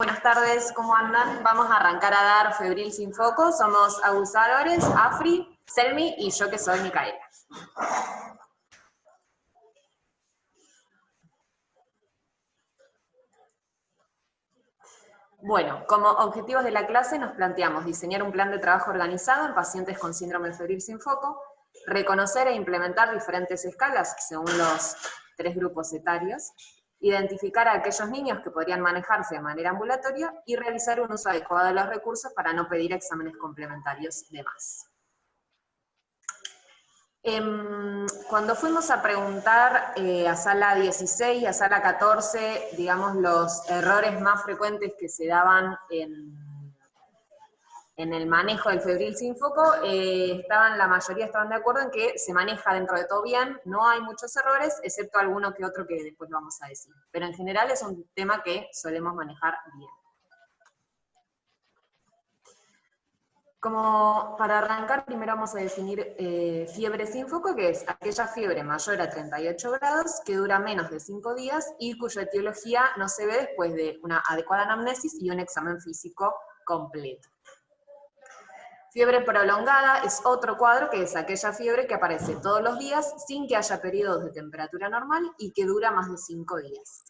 Buenas tardes, ¿cómo andan? Vamos a arrancar a dar Febril sin foco. Somos abusadores, Afri, Selmi y yo que soy Micaela. Bueno, como objetivos de la clase nos planteamos diseñar un plan de trabajo organizado en pacientes con síndrome febril sin foco, reconocer e implementar diferentes escalas según los 3 grupos etarios, identificar a aquellos niños que podrían manejarse de manera ambulatoria y realizar un uso adecuado de los recursos para no pedir exámenes complementarios de más. Cuando fuimos a preguntar a sala 16 y a sala 14, digamos, los errores más frecuentes que se daban en el manejo del febril sin foco, la mayoría estaban de acuerdo en que se maneja dentro de todo bien, no hay muchos errores, excepto alguno que otro que después lo vamos a decir. Pero en general es un tema que solemos manejar bien. Como para arrancar, primero vamos a definir fiebre sin foco, que es aquella fiebre mayor a 38 grados, que dura menos de 5 días y cuya etiología no se ve después de una adecuada anamnesis y un examen físico completo. Fiebre prolongada es otro cuadro, que es aquella fiebre que aparece todos los días sin que haya periodos de temperatura normal y que dura más de 5 días.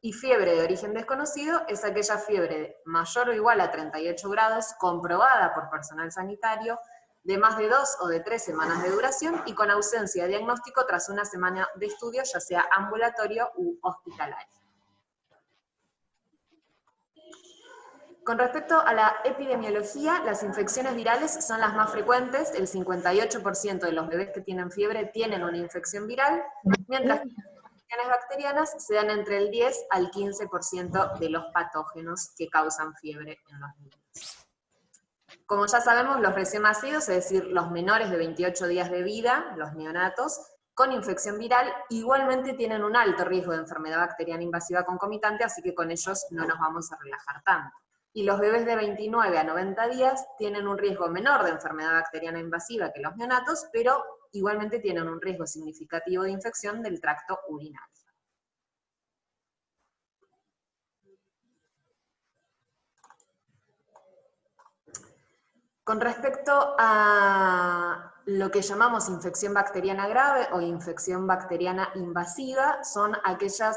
Y fiebre de origen desconocido es aquella fiebre mayor o igual a 38 grados, comprobada por personal sanitario, de más de 2 o de 3 semanas de duración y con ausencia de diagnóstico tras una semana de estudio, ya sea ambulatorio u hospitalario. Con respecto a la epidemiología, las infecciones virales son las más frecuentes. El 58% de los bebés que tienen fiebre tienen una infección viral, mientras que las infecciones bacterianas se dan entre el 10 al 15% de los patógenos que causan fiebre en los niños. Como ya sabemos, los recién nacidos, es decir, los menores de 28 días de vida, los neonatos, con infección viral, igualmente tienen un alto riesgo de enfermedad bacteriana invasiva concomitante, así que con ellos no nos vamos a relajar tanto. Y los bebés de 29 a 90 días tienen un riesgo menor de enfermedad bacteriana invasiva que los neonatos, pero igualmente tienen un riesgo significativo de infección del tracto urinario. Con respecto a lo que llamamos infección bacteriana grave o infección bacteriana invasiva, son aquellos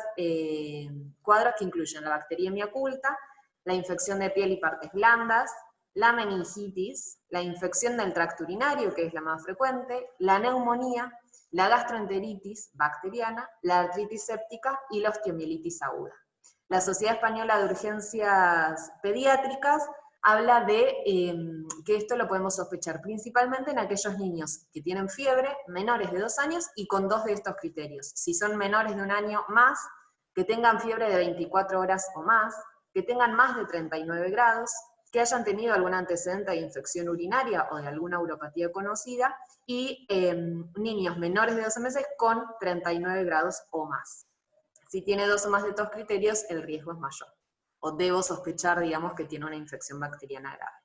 cuadros que incluyen la bacteriemia oculta, la infección de piel y partes blandas, la meningitis, la infección del tracto urinario, que es la más frecuente, la neumonía, la gastroenteritis bacteriana, la artritis séptica y la osteomielitis aguda. La Sociedad Española de Urgencias Pediátricas habla de que esto lo podemos sospechar principalmente en aquellos niños que tienen fiebre, menores de 2 años y con 2 de estos criterios. Si son menores de 1 año más, que tengan fiebre de 24 horas o más, que tengan más de 39 grados, que hayan tenido algún antecedente de infección urinaria o de alguna uropatía conocida, y niños menores de 12 meses con 39 grados o más. Si tiene 2 o más de estos criterios, el riesgo es mayor. O debo sospechar, digamos, que tiene una infección bacteriana grave.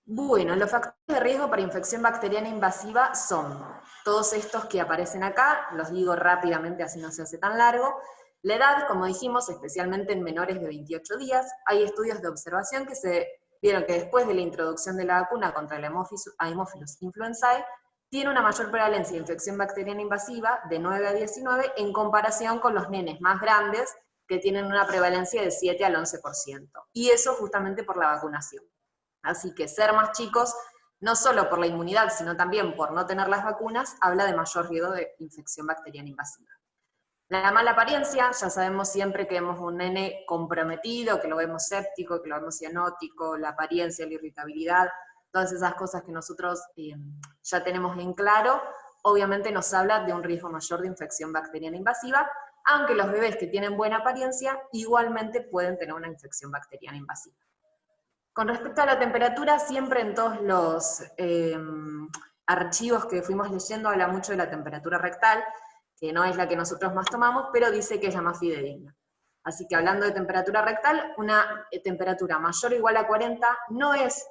Bueno, los factores de riesgo para infección bacteriana invasiva son todos estos que aparecen acá, los digo rápidamente así no se hace tan largo. La edad, como dijimos, especialmente en menores de 28 días, hay estudios de observación que se vieron que después de la introducción de la vacuna contra el Haemophilus influenzae, tiene una mayor prevalencia de infección bacteriana invasiva de 9 a 19 en comparación con los nenes más grandes que tienen una prevalencia de 7 al 11%. Y eso justamente por la vacunación. Así que ser más chicos, no solo por la inmunidad, sino también por no tener las vacunas, habla de mayor riesgo de infección bacteriana invasiva. La mala apariencia, ya sabemos siempre que vemos un nene comprometido, que lo vemos séptico, que lo vemos cianótico, la apariencia, la irritabilidad, todas esas cosas que nosotros ya tenemos en claro, obviamente nos habla de un riesgo mayor de infección bacteriana invasiva, aunque los bebés que tienen buena apariencia igualmente pueden tener una infección bacteriana invasiva. Con respecto a la temperatura, siempre en todos los archivos que fuimos leyendo habla mucho de la temperatura rectal, que no es la que nosotros más tomamos, pero dice que es la más fidedigna. Así que hablando de temperatura rectal, una temperatura mayor o igual a 40 no es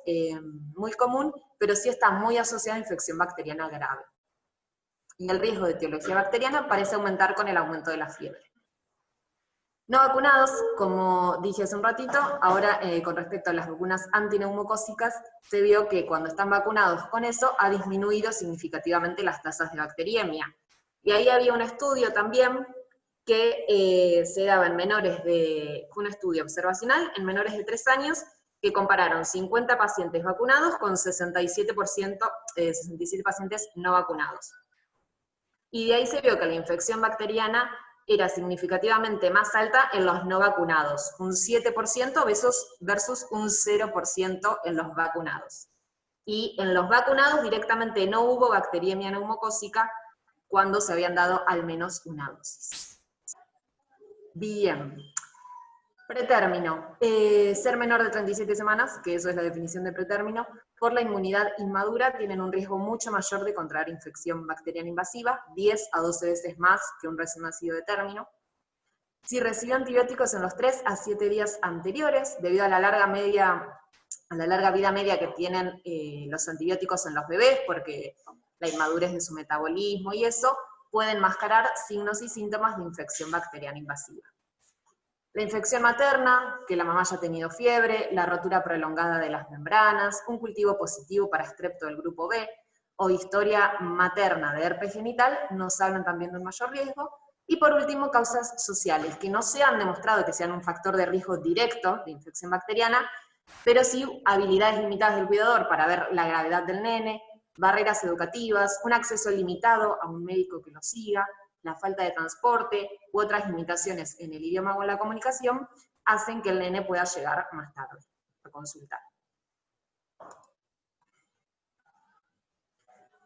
muy común, pero sí está muy asociada a infección bacteriana grave. Y el riesgo de etiología bacteriana parece aumentar con el aumento de la fiebre. No vacunados, como dije hace un ratito, ahora con respecto a las vacunas antineumocócicas, se vio que cuando están vacunados con eso ha disminuido significativamente las tasas de bacteriemia. Y ahí había un estudio también que se daba en menores fue un estudio observacional en menores de 3 años, que compararon 50 pacientes vacunados con 67 pacientes no vacunados. Y de ahí se vio que la infección bacteriana era significativamente más alta en los no vacunados, un 7% versus un 0% en los vacunados. Y en los vacunados directamente no hubo bacteriemia neumocócica cuando se habían dado al menos una dosis. Bien. Pretérmino. Ser menor de 37 semanas, que eso es la definición de pretérmino, por la inmunidad inmadura tienen un riesgo mucho mayor de contraer infección bacteriana invasiva, 10 a 12 veces más que un recién nacido de término. Si recibió antibióticos en los 3 a 7 días anteriores, debido a la larga vida media que tienen los antibióticos en los bebés, porque la inmadurez de su metabolismo y eso, pueden mascarar signos y síntomas de infección bacteriana invasiva. La infección materna, que la mamá haya tenido fiebre, la rotura prolongada de las membranas, un cultivo positivo para estrepto del grupo B, o historia materna de herpes genital, nos hablan también de un mayor riesgo. Y por último, causas sociales, que no se han demostrado que sean un factor de riesgo directo de infección bacteriana, pero sí habilidades limitadas del cuidador para ver la gravedad del nene, barreras educativas, un acceso limitado a un médico que lo siga, la falta de transporte u otras limitaciones en el idioma o en la comunicación hacen que el nene pueda llegar más tarde a consultar.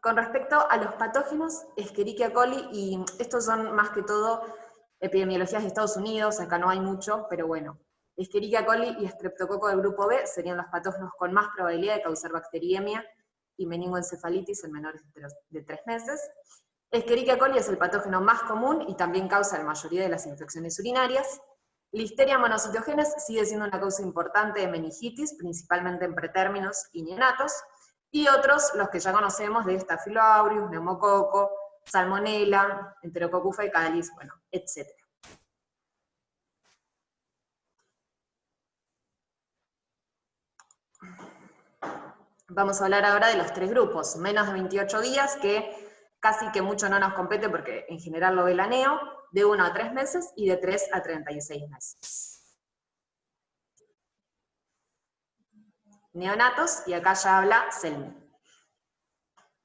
Con respecto a los patógenos, Escherichia coli, y estos son más que todo epidemiologías de Estados Unidos, acá no hay mucho, pero bueno. Escherichia coli y estreptococo del grupo B serían los patógenos con más probabilidad de causar bacteriemia y meningoencefalitis en menores de 3 meses. Escherichia coli es el patógeno más común y también causa la mayoría de las infecciones urinarias. Listeria monocitogenes sigue siendo una causa importante de meningitis, principalmente en pretérminos y neonatos, y otros, los que ya conocemos, de Staphylo aureus, neumococo, salmonella, enterococcus faecalis, bueno, etc. Vamos a hablar ahora de los 3 grupos, menos de 28 días, que casi que mucho no nos compete porque en general lo ve la NEO, de 1 a 3 meses y de 3 a 36 meses. Neonatos, y acá ya habla Selmi.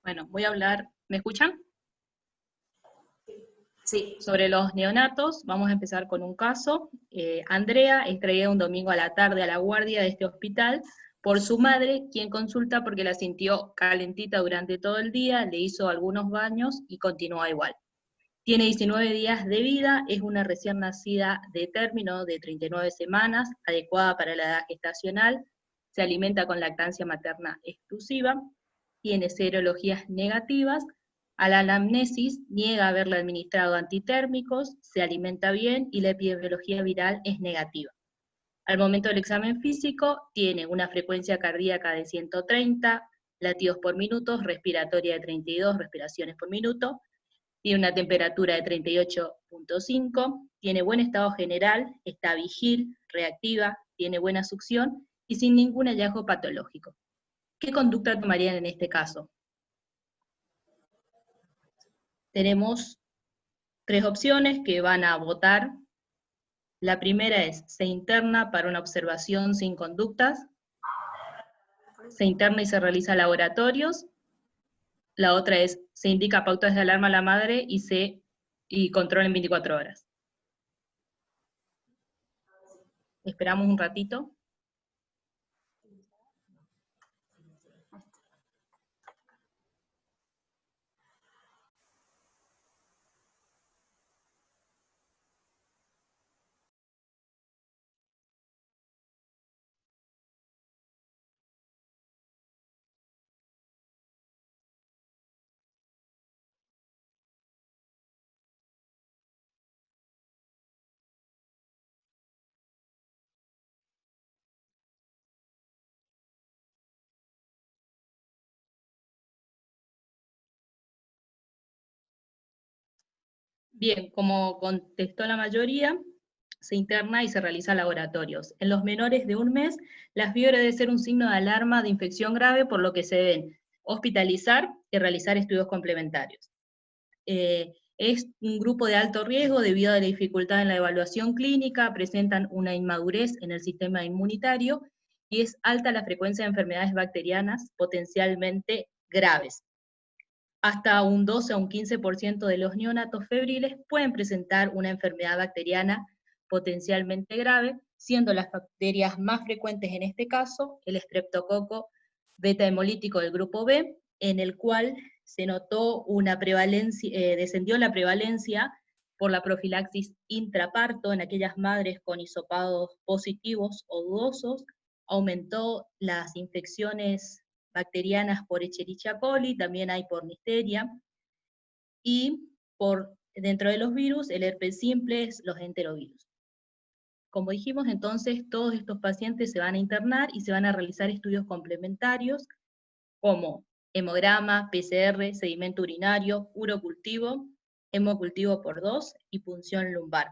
Bueno, voy a hablar, ¿me escuchan? Sí. Sobre los neonatos, vamos a empezar con un caso. Andrea es traída un domingo a la tarde a la guardia de este hospital por su madre, quien consulta porque la sintió calentita durante todo el día, le hizo algunos baños y continúa igual. Tiene 19 días de vida, es una recién nacida de término de 39 semanas, adecuada para la edad gestacional, se alimenta con lactancia materna exclusiva, tiene serologías negativas, a la anamnesis niega haberle administrado antitérmicos, se alimenta bien y la epidemiología viral es negativa. Al momento del examen físico tiene una frecuencia cardíaca de 130 latidos por minuto, respiratoria de 32 respiraciones por minuto, tiene una temperatura de 38.5, tiene buen estado general, está vigil, reactiva, tiene buena succión y sin ningún hallazgo patológico. ¿Qué conducta tomarían en este caso? Tenemos 3 opciones que van a votar. La primera es, se interna para una observación sin conductas, se interna y se realiza laboratorios. La otra es, se indica pautas de alarma a la madre y control en 24 horas. Esperamos un ratito. Bien, como contestó la mayoría, se interna y se realiza laboratorios. En los menores de 1 mes, la fiebre debe ser un signo de alarma de infección grave, por lo que se deben hospitalizar y realizar estudios complementarios. Es un grupo de alto riesgo debido a la dificultad en la evaluación clínica, presentan una inmadurez en el sistema inmunitario y es alta la frecuencia de enfermedades bacterianas potencialmente graves. Hasta un 12 a un 15% de los neonatos febriles pueden presentar una enfermedad bacteriana potencialmente grave, siendo las bacterias más frecuentes en este caso el estreptococo beta hemolítico del grupo B, en el cual se notó una prevalencia, descendió la prevalencia por la profilaxis intraparto en aquellas madres con hisopados positivos o dudosos, aumentó las infecciones bacterianas por Escherichia coli, también hay por Neisseria, y dentro de los virus, el herpes simple, los enterovirus. Como dijimos, entonces, todos estos pacientes se van a internar y se van a realizar estudios complementarios, como hemograma, PCR, sedimento urinario, urocultivo, hemocultivo por 2 y punción lumbar.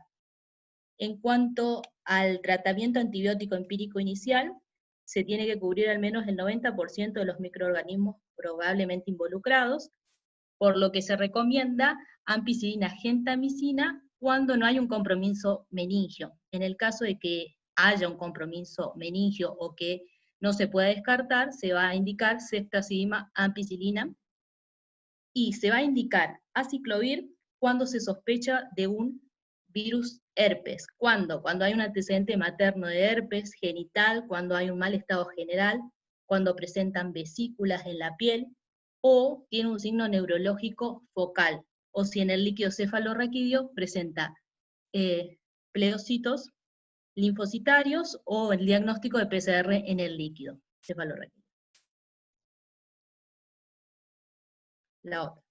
En cuanto al tratamiento antibiótico empírico inicial, se tiene que cubrir al menos el 90% de los microorganismos probablemente involucrados, por lo que se recomienda ampicilina, gentamicina, cuando no hay un compromiso meningio. En el caso de que haya un compromiso meningio o que no se pueda descartar, se va a indicar ceftazidima, ampicilina, y se va a indicar aciclovir cuando se sospecha de un virus herpes. ¿Cuándo? Cuando hay un antecedente materno de herpes genital, cuando hay un mal estado general, cuando presentan vesículas en la piel, o tiene un signo neurológico focal, o si en el líquido cefalorraquídeo presenta pleocitos linfocitarios o el diagnóstico de PCR en el líquido cefalorraquídeo. La otra.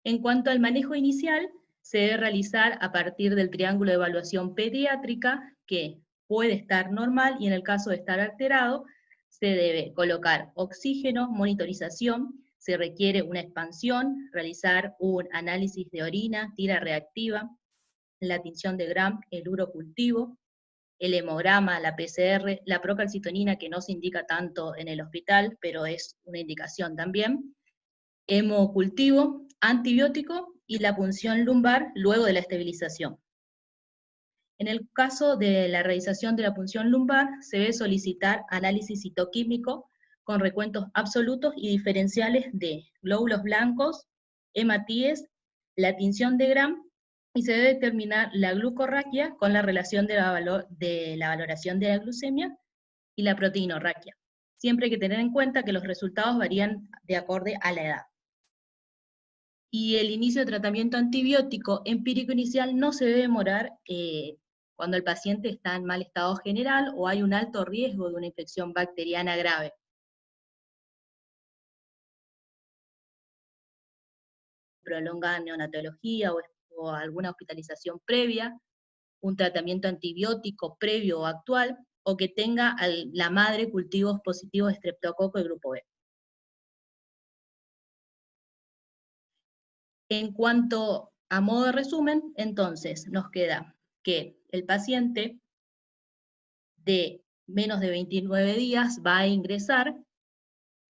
En cuanto al manejo inicial, se debe realizar a partir del triángulo de evaluación pediátrica, que puede estar normal y en el caso de estar alterado, se debe colocar oxígeno, monitorización, se requiere una expansión, realizar un análisis de orina, tira reactiva, la tinción de Gram, el urocultivo, el hemograma, la PCR, la procalcitonina, que no se indica tanto en el hospital, pero es una indicación también, hemocultivo, antibiótico y la punción lumbar luego de la estabilización. En el caso de la realización de la punción lumbar, se debe solicitar análisis citoquímico con recuentos absolutos y diferenciales de glóbulos blancos, hematíes, la tinción de Gram, y se debe determinar la glucorraquia con la relación de la valoración de la glucemia y la proteinorraquia. Siempre hay que tener en cuenta que los resultados varían de acorde a la edad. Y el inicio de tratamiento antibiótico empírico inicial no se debe demorar cuando el paciente está en mal estado general o hay un alto riesgo de una infección bacteriana grave. Prolongada neonatología o alguna hospitalización previa, un tratamiento antibiótico previo o actual, o que tenga la madre cultivos positivos de estreptococo y grupo B. En cuanto a modo de resumen, entonces nos queda que el paciente de menos de 29 días va a ingresar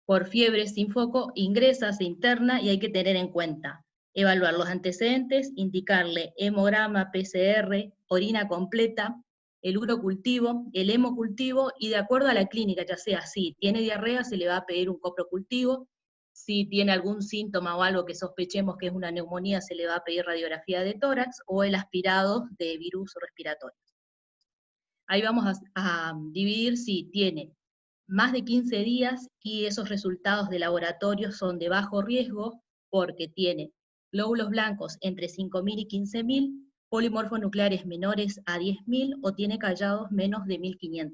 por fiebre sin foco, ingresa, se interna y hay que tener en cuenta evaluar los antecedentes, indicarle hemograma, PCR, orina completa, el urocultivo, el hemocultivo, y de acuerdo a la clínica, ya sea si tiene diarrea, se le va a pedir un coprocultivo, si tiene algún síntoma o algo que sospechemos que es una neumonía, se le va a pedir radiografía de tórax o el aspirado de virus respiratorio. Ahí vamos a dividir si tiene más de 15 días y esos resultados de laboratorio son de bajo riesgo porque tiene glóbulos blancos entre 5.000 y 15.000, polimorfonucleares menores a 10.000 o tiene callados menos de 1.500.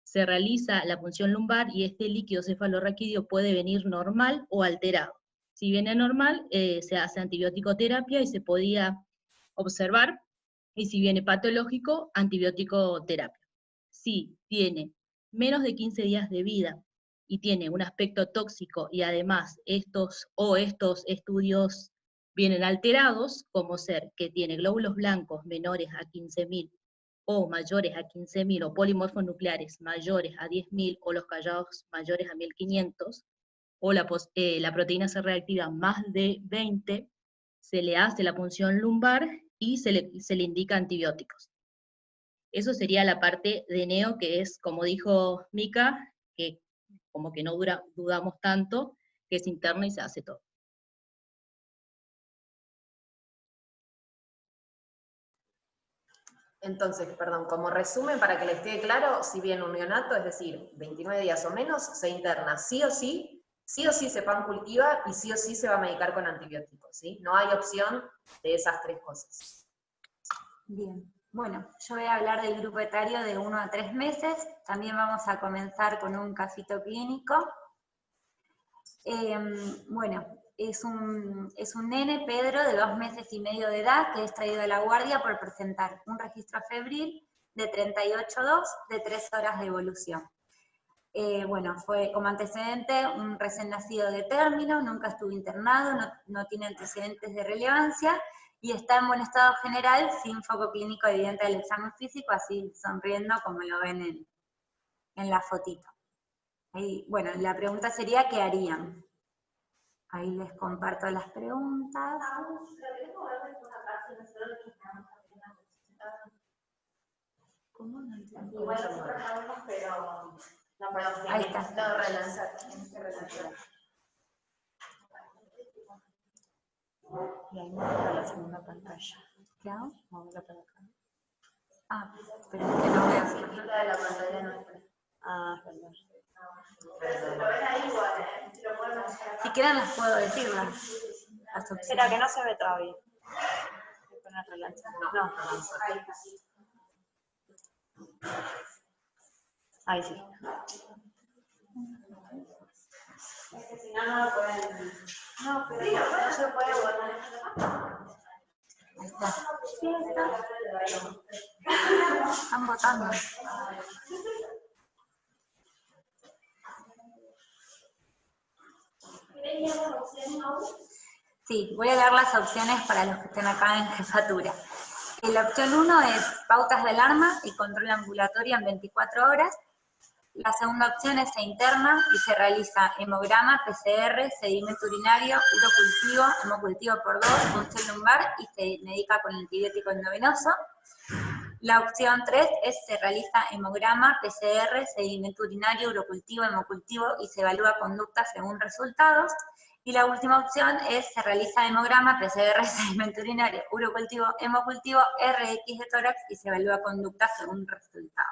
Se realiza la punción lumbar y este líquido cefalorraquídeo puede venir normal o alterado. Si viene normal, se hace antibiótico terapia y se podía observar, y si viene patológico, antibiótico terapia. Si tiene menos de 15 días de vida y tiene un aspecto tóxico y además estos estudios vienen alterados, como ser que tiene glóbulos blancos menores a 15.000 o mayores a 15.000, o polimorfos nucleares mayores a 10.000, o los callados mayores a 1.500, o la proteína C reactiva más de 20, se le hace la punción lumbar y se le indica antibióticos. Eso sería la parte de neo, que es, como dijo Mica, que como que no dudamos tanto, que es interna y se hace todo. Entonces, perdón, como resumen, para que les quede claro, si bien un neonato, es decir, 29 días o menos, se interna sí o sí se pan cultiva y sí o sí se va a medicar con antibióticos, ¿sí? No hay opción de esas tres cosas. Bien, bueno, yo voy a hablar del grupo etario de 1 a 3 meses, también vamos a comenzar con un casito clínico. Bueno, es un nene, Pedro, de 2 meses y medio de edad, que es traído a la guardia por presentar un registro febril de 38,2 de 3 horas de evolución. Bueno, fue como antecedente un recién nacido de término, nunca estuvo internado, no tiene antecedentes de relevancia, y está en buen estado general, sin foco clínico evidente del examen físico, así sonriendo como lo ven en la fotito. Ahí, bueno, la pregunta sería, ¿qué harían? Ahí les comparto las preguntas. ¿Cómo? No entiendo. Igual pero no podemos Ahí está. relanzar. Y ahí muestra la segunda pantalla. ¿Qué hago? Móvela para acá. Ah, pero es que no veo. Chiquita de la pantalla nuestra. Ah, es verdad. Si quieren las puedo decir las opciones. Espera, que no se ve todavía. Voy a poner relanzar. No, ahí sí. Es que si no, no lo pueden. No, pero no se puede guardar. Ahí está. Sí, ahí está. Están votando. Sí, voy a dar las opciones para los que estén acá en jefatura. La opción 1 es pautas de alarma y control ambulatorio en 24 horas. La segunda opción es se interna y se realiza hemograma, PCR, sedimento urinario, urocultivo, hemocultivo por 2, punción lumbar y se medica con antibiótico endovenoso. La opción 3 es se realiza hemograma, PCR, sedimento urinario, urocultivo, hemocultivo y se evalúa conducta según resultados. Y la última opción es se realiza hemograma, PCR, sedimento urinario, urocultivo, hemocultivo, RX de tórax y se evalúa conducta según resultados.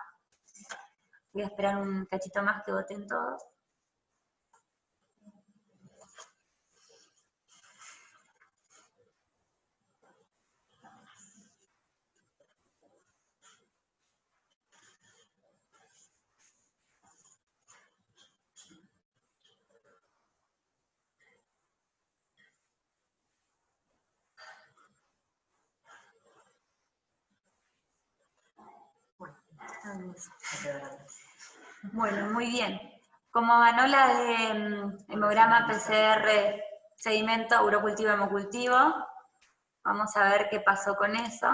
Voy a esperar un cachito más que voten todos. Bueno, muy bien. Como ganó la de hemograma, PCR, sedimento, urocultivo, hemocultivo, vamos a ver qué pasó con eso.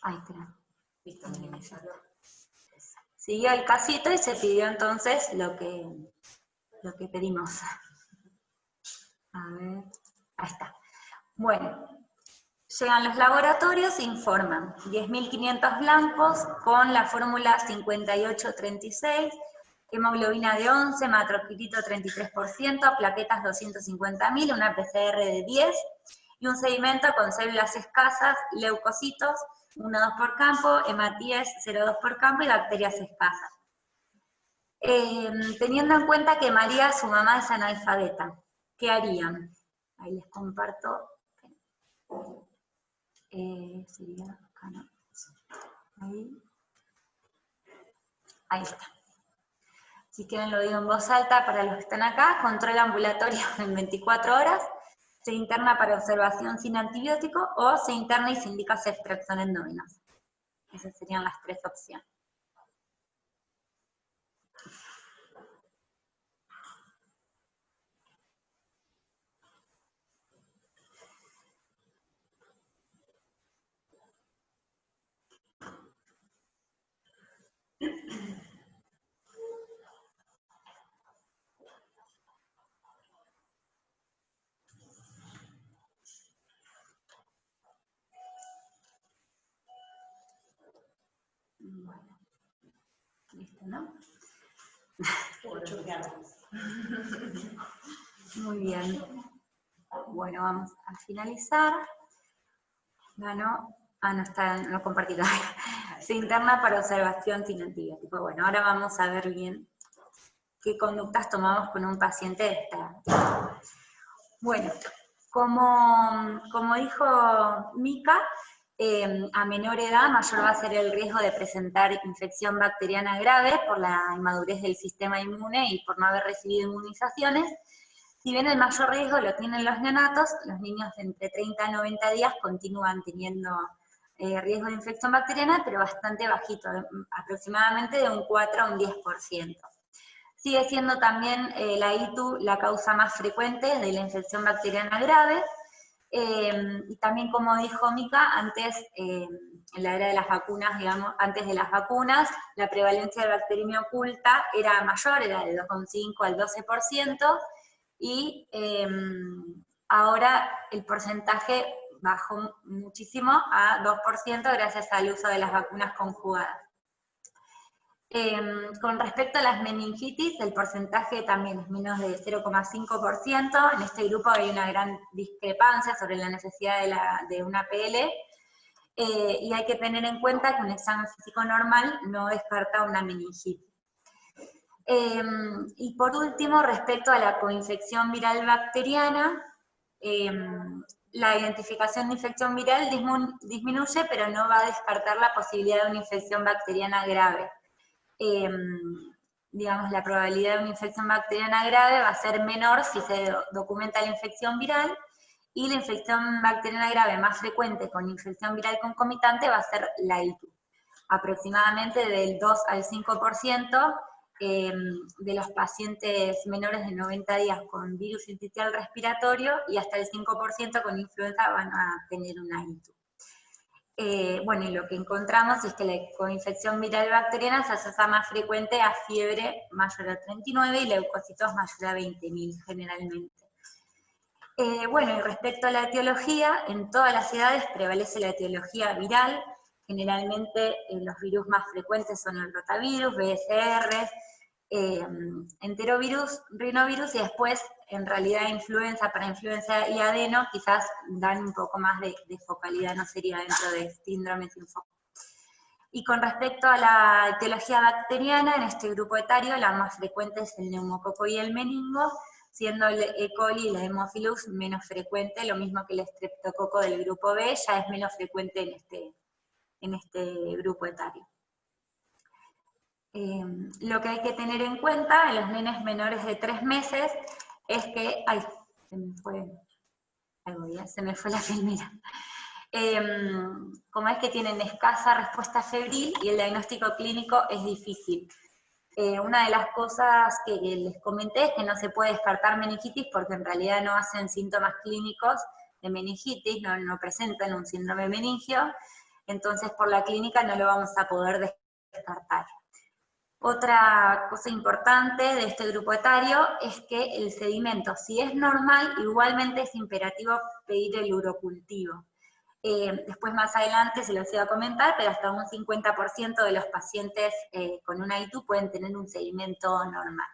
Ahí está. Listo, minimizar. Siguió el casito y se pidió entonces lo que pedimos. A ver, ahí está. Bueno, llegan los laboratorios e informan 10.500 blancos con la fórmula 5836, hemoglobina de 11, hematocrito 33%, plaquetas 250.000, una PCR de 10 y un sedimento con células escasas, leucocitos, 1,2 por campo, hematíes 0,2 por campo y bacterias escasas. Teniendo en cuenta que María, su mamá, es analfabeta, ¿qué harían? Ahí les comparto. Sería acá, ¿no? Ahí está. Si quieren lo digo en voz alta para los que están acá. Control ambulatorio en 24 horas. Se interna para observación sin antibiótico o se interna y se indica ceftriaxona endovenosa. Esas serían las tres opciones. Listo, ¿no? Muy bien. Bueno, vamos a finalizar. No compartí todavía. Se interna para observación sin antibiótico. Bueno, ahora vamos a ver bien qué conductas tomamos con un paciente de esta. Bueno, como dijo Mica, a menor edad mayor va a ser el riesgo de presentar infección bacteriana grave por la inmadurez del sistema inmune y por no haber recibido inmunizaciones. Si bien el mayor riesgo lo tienen los neonatos, los niños de entre 30 a 90 días continúan teniendo riesgo de infección bacteriana, pero bastante bajito, aproximadamente de un 4 a un 10%. Sigue siendo también la ITU la causa más frecuente de la infección bacteriana grave, y también, como dijo Mica, antes, en la era de las vacunas, digamos, antes de las vacunas, la prevalencia de bacteriemia oculta era mayor, era de 2,5 al 12%, y ahora el porcentaje bajó muchísimo a 2% gracias al uso de las vacunas conjugadas. Con respecto a las meningitis, el porcentaje también es menos de 0,5%. En este grupo hay una gran discrepancia sobre la necesidad de una PL, y hay que tener en cuenta que un examen físico normal no descarta una meningitis. Y por último, respecto a la coinfección viral bacteriana, la identificación de infección viral disminuye, pero no va a descartar la posibilidad de una infección bacteriana grave. Digamos, la probabilidad de una infección bacteriana grave va a ser menor si se documenta la infección viral, y la infección bacteriana grave más frecuente con infección viral concomitante va a ser la ITU. Aproximadamente del 2 al 5% de los pacientes menores de 90 días con virus sincitial respiratorio y hasta el 5% con influenza van a tener una ITU. Bueno, y lo que encontramos es que la coinfección viral bacteriana se asocia más frecuente a fiebre mayor a 39 y leucocitos mayor a 20.000 generalmente. Bueno, y respecto a la etiología, en todas las edades prevalece la etiología viral. Generalmente los virus más frecuentes son el rotavirus, BSR, enterovirus, rinovirus, y después, en realidad, influenza, parainfluenza y adeno quizás dan un poco más de focalidad, no sería dentro de síndrome sin foco. Y con respecto a la etiología bacteriana, en este grupo etario la más frecuente es el neumococo y el meningo, siendo el E. coli y la Haemophilus menos frecuente, lo mismo que el estreptococo del grupo B, ya es menos frecuente en este grupo etario. Lo que hay que tener en cuenta en los nenes menores de 3 meses es que... ¡Ay! Se me fue la filmera. Como es que tienen escasa respuesta febril y el diagnóstico clínico es difícil. Una de las cosas que les comenté es que no se puede descartar meningitis porque en realidad no hacen síntomas clínicos de meningitis, no presentan un síndrome meningio, entonces por la clínica no lo vamos a poder descartar. Otra cosa importante de este grupo etario es que el sedimento, si es normal, igualmente es imperativo pedir el urocultivo. Después más adelante se los iba a comentar, pero hasta un 50% de los pacientes con una ITU pueden tener un sedimento normal.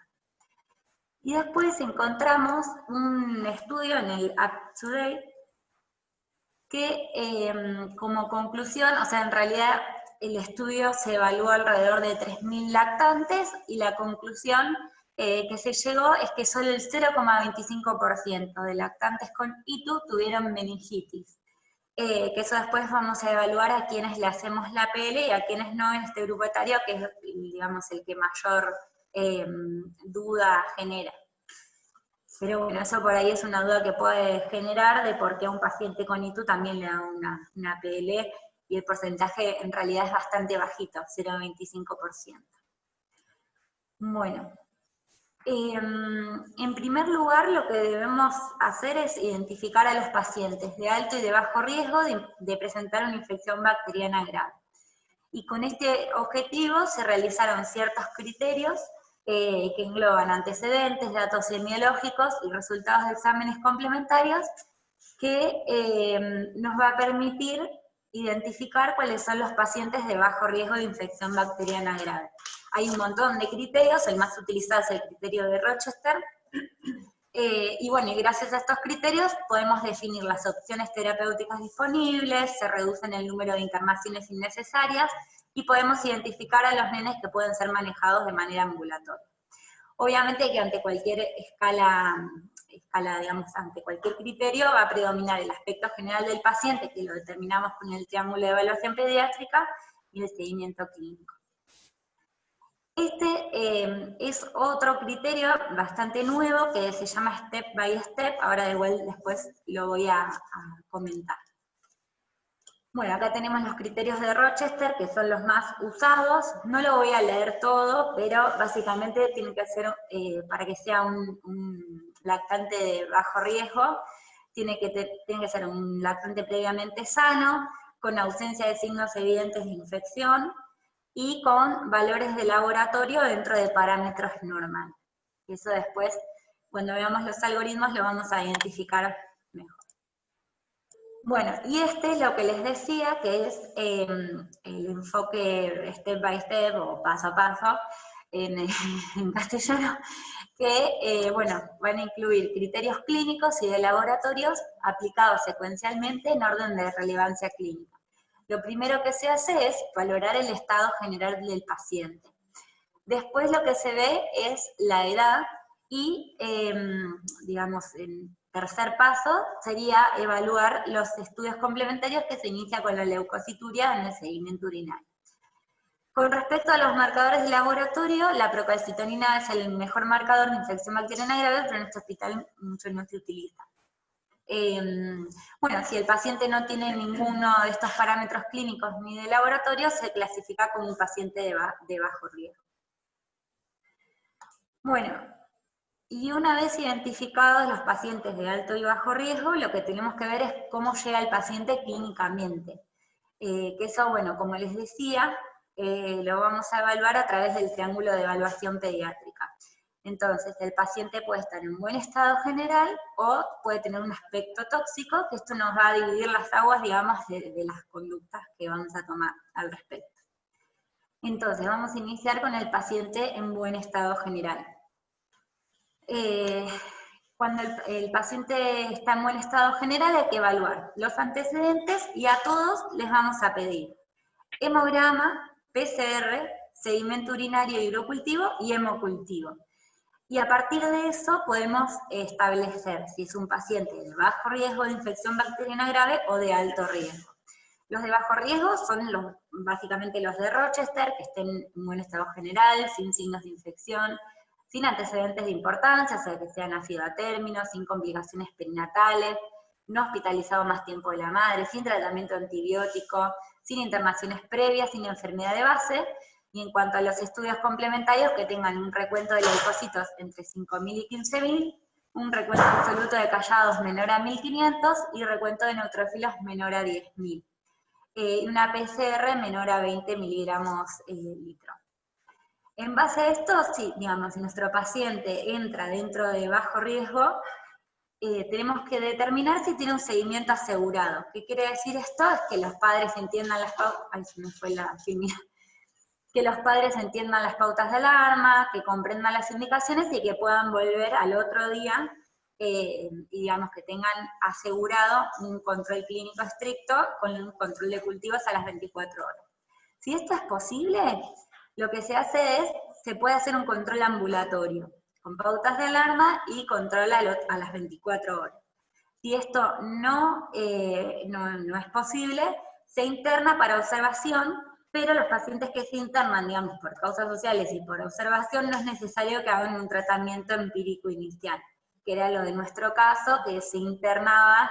Y después encontramos un estudio en el UpToDate que como conclusión, o sea, en realidad el estudio se evaluó alrededor de 3.000 lactantes y la conclusión que se llegó es que solo el 0,25% de lactantes con ITU tuvieron meningitis. Que eso después vamos a evaluar a quienes le hacemos la PL y a quienes no en este grupo etario, que es, digamos, el que mayor duda genera. Pero bueno, eso por ahí es una duda que puede generar de por qué a un paciente con ITU también le da una PL, y el porcentaje en realidad es bastante bajito, 0,25%. Bueno, en primer lugar lo que debemos hacer es identificar a los pacientes de alto y de bajo riesgo de presentar una infección bacteriana grave. Y con este objetivo se realizaron ciertos criterios que engloban antecedentes, datos epidemiológicos y resultados de exámenes complementarios que nos va a permitir identificar cuáles son los pacientes de bajo riesgo de infección bacteriana grave. Hay un montón de criterios, el más utilizado es el criterio de Rochester, y bueno, y gracias a estos criterios podemos definir las opciones terapéuticas disponibles, se reducen el número de internaciones innecesarias, y podemos identificar a los nenes que pueden ser manejados de manera ambulatoria. Obviamente que ante cualquier escala, digamos, ante cualquier criterio va a predominar el aspecto general del paciente, que lo determinamos con el triángulo de evaluación pediátrica, y el seguimiento clínico. Este es otro criterio bastante nuevo que se llama Step by Step, ahora después lo voy a comentar. Bueno, acá tenemos los criterios de Rochester, que son los más usados. No lo voy a leer todo, pero básicamente tiene que ser, para que sea un lactante de bajo riesgo, tiene que ser un lactante previamente sano, con ausencia de signos evidentes de infección, y con valores de laboratorio dentro de parámetros normales. Eso después, cuando veamos los algoritmos, lo vamos a identificar mejor. Bueno, y este es lo que les decía, que es el enfoque step by step, o paso a paso, en castellano, que, bueno, van a incluir criterios clínicos y de laboratorios aplicados secuencialmente en orden de relevancia clínica. Lo primero que se hace es valorar el estado general del paciente. Después lo que se ve es la edad y, digamos, el tercer paso sería evaluar los estudios complementarios que se inicia con la leucocituria en el seguimiento urinario. Con respecto a los marcadores de laboratorio, la procalcitonina es el mejor marcador de infección bacteriana grave, pero en este hospital mucho no se utiliza. Bueno, si el paciente no tiene ninguno de estos parámetros clínicos ni de laboratorio, se clasifica como un paciente de bajo riesgo. Bueno, y una vez identificados los pacientes de alto y bajo riesgo, lo que tenemos que ver es cómo llega el paciente clínicamente. Que eso, bueno, como les decía, lo vamos a evaluar a través del triángulo de evaluación pediátrica. Entonces, el paciente puede estar en buen estado general o puede tener un aspecto tóxico, que esto nos va a dividir las aguas, digamos, de las conductas que vamos a tomar al respecto. Entonces, vamos a iniciar con el paciente en buen estado general. Cuando el paciente está en buen estado general hay que evaluar los antecedentes y a todos les vamos a pedir hemograma, PCR, sedimento urinario hidrocultivo y hemocultivo. Y a partir de eso podemos establecer si es un paciente de bajo riesgo de infección bacteriana grave o de alto riesgo. Los de bajo riesgo son básicamente los de Rochester, que estén en buen estado general, sin signos de infección, sin antecedentes de importancia, o sea que sea nacido a término, sin complicaciones perinatales, no hospitalizado más tiempo de la madre, sin tratamiento antibiótico, sin internaciones previas, sin enfermedad de base. Y en cuanto a los estudios complementarios, que tengan un recuento de leucocitos entre 5.000 y 15.000, un recuento absoluto de callados menor a 1.500 y recuento de neutrofilos menor a 10.000. Y una PCR menor a 20 miligramos litro. En base a esto, sí, digamos, si nuestro paciente entra dentro de bajo riesgo, tenemos que determinar si tiene un seguimiento asegurado. ¿Qué quiere decir esto? Es que los padres entiendan las pautas. Ay, se me fue la filmina. Que los padres entiendan las pautas de alarma, que comprendan las indicaciones y que puedan volver al otro día, y digamos que tengan asegurado un control clínico estricto con un control de cultivos a las 24 horas. Si esto es posible, lo que se hace es, se puede hacer un control ambulatorio, con pautas de alarma y control a las 24 horas. Si esto no es posible, se interna para observación, pero los pacientes que se internan, digamos, por causas sociales y por observación, no es necesario que hagan un tratamiento empírico inicial, que era lo de nuestro caso, que se internaba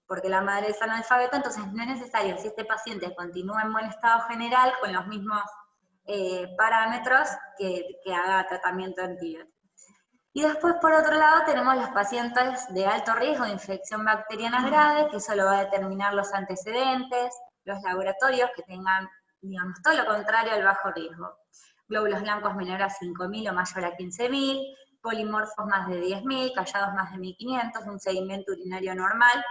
porque la madre es analfabeta, entonces no es necesario, si este paciente continúa en buen estado general, con los mismos parámetros, que haga tratamiento antibiótico. Y después, por otro lado, tenemos los pacientes de alto riesgo de infección bacteriana grave, que eso lo va a determinar los antecedentes, los laboratorios que tengan, digamos, todo lo contrario al bajo riesgo. Glóbulos blancos menor a 5.000 o mayor a 15.000, polimorfos más de 10.000, callados más de 1.500, un sedimento urinario normal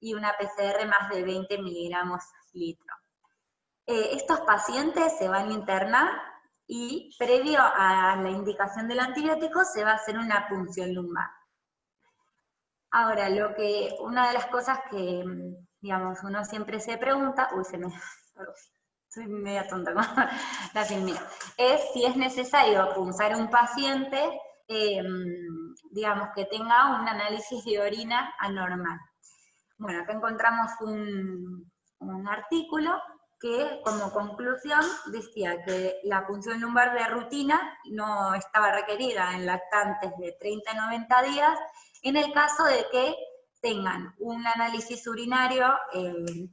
y una PCR más de 20 miligramos litro. Estos pacientes se van a internar y previo a la indicación del antibiótico se va a hacer una punción lumbar. Ahora, una de las cosas que, digamos, uno siempre se pregunta, soy media tonta con la filmina, es si es necesario punzar a un paciente, digamos, que tenga un análisis de orina anormal. Bueno, acá encontramos un artículo que como conclusión decía que la punción lumbar de rutina no estaba requerida en lactantes de 30 a 90 días, en el caso de que tengan un análisis urinario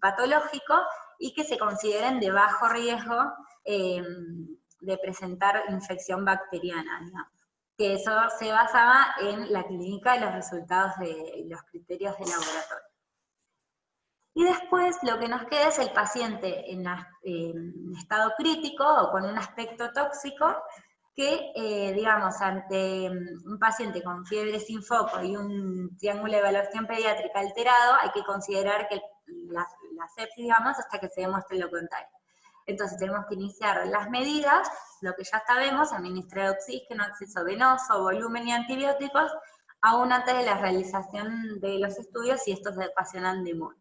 patológico y que se consideren de bajo riesgo de presentar infección bacteriana, digamos. Que eso se basaba en la clínica y los resultados de los criterios de laboratorio. Y después lo que nos queda es el paciente en estado crítico o con un aspecto tóxico que, digamos, ante un paciente con fiebre sin foco y un triángulo de evaluación pediátrica alterado, hay que considerar que la sepsis, digamos, hasta que se demuestre lo contrario. Entonces tenemos que iniciar las medidas, lo que ya sabemos, administrar oxígeno, acceso venoso, volumen y antibióticos, aún antes de la realización de los estudios si estos ocasionan demora.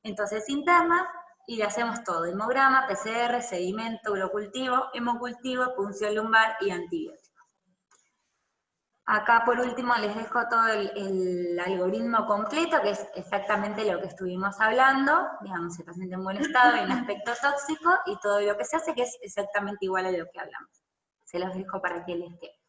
Entonces interna, y le hacemos todo, hemograma, PCR, sedimento, urocultivo, hemocultivo, punción lumbar y antibiótico. Acá por último les dejo todo el algoritmo completo, que es exactamente lo que estuvimos hablando, digamos, el paciente en buen estado, en aspecto tóxico, y todo lo que se hace, que es exactamente igual a lo que hablamos. Se los dejo para que les quede.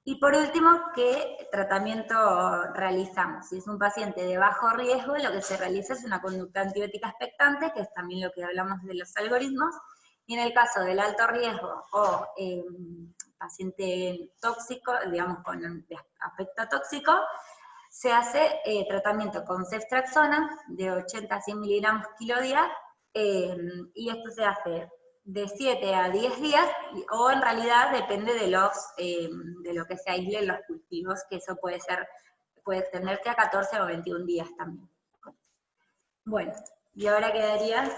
Y por último, ¿qué tratamiento realizamos? Si es un paciente de bajo riesgo, lo que se realiza es una conducta antibiótica expectante, que es también lo que hablamos de los algoritmos, y en el caso del alto riesgo o paciente tóxico, digamos con aspecto tóxico, se hace tratamiento con ceftriaxona de 80 a 100 miligramos kilo día, y esto se hace de 7 a 10 días, o en realidad depende de lo que se aísle en los cultivos, que eso puede extenderse a 14 o 21 días también. Bueno, y ahora quedaría,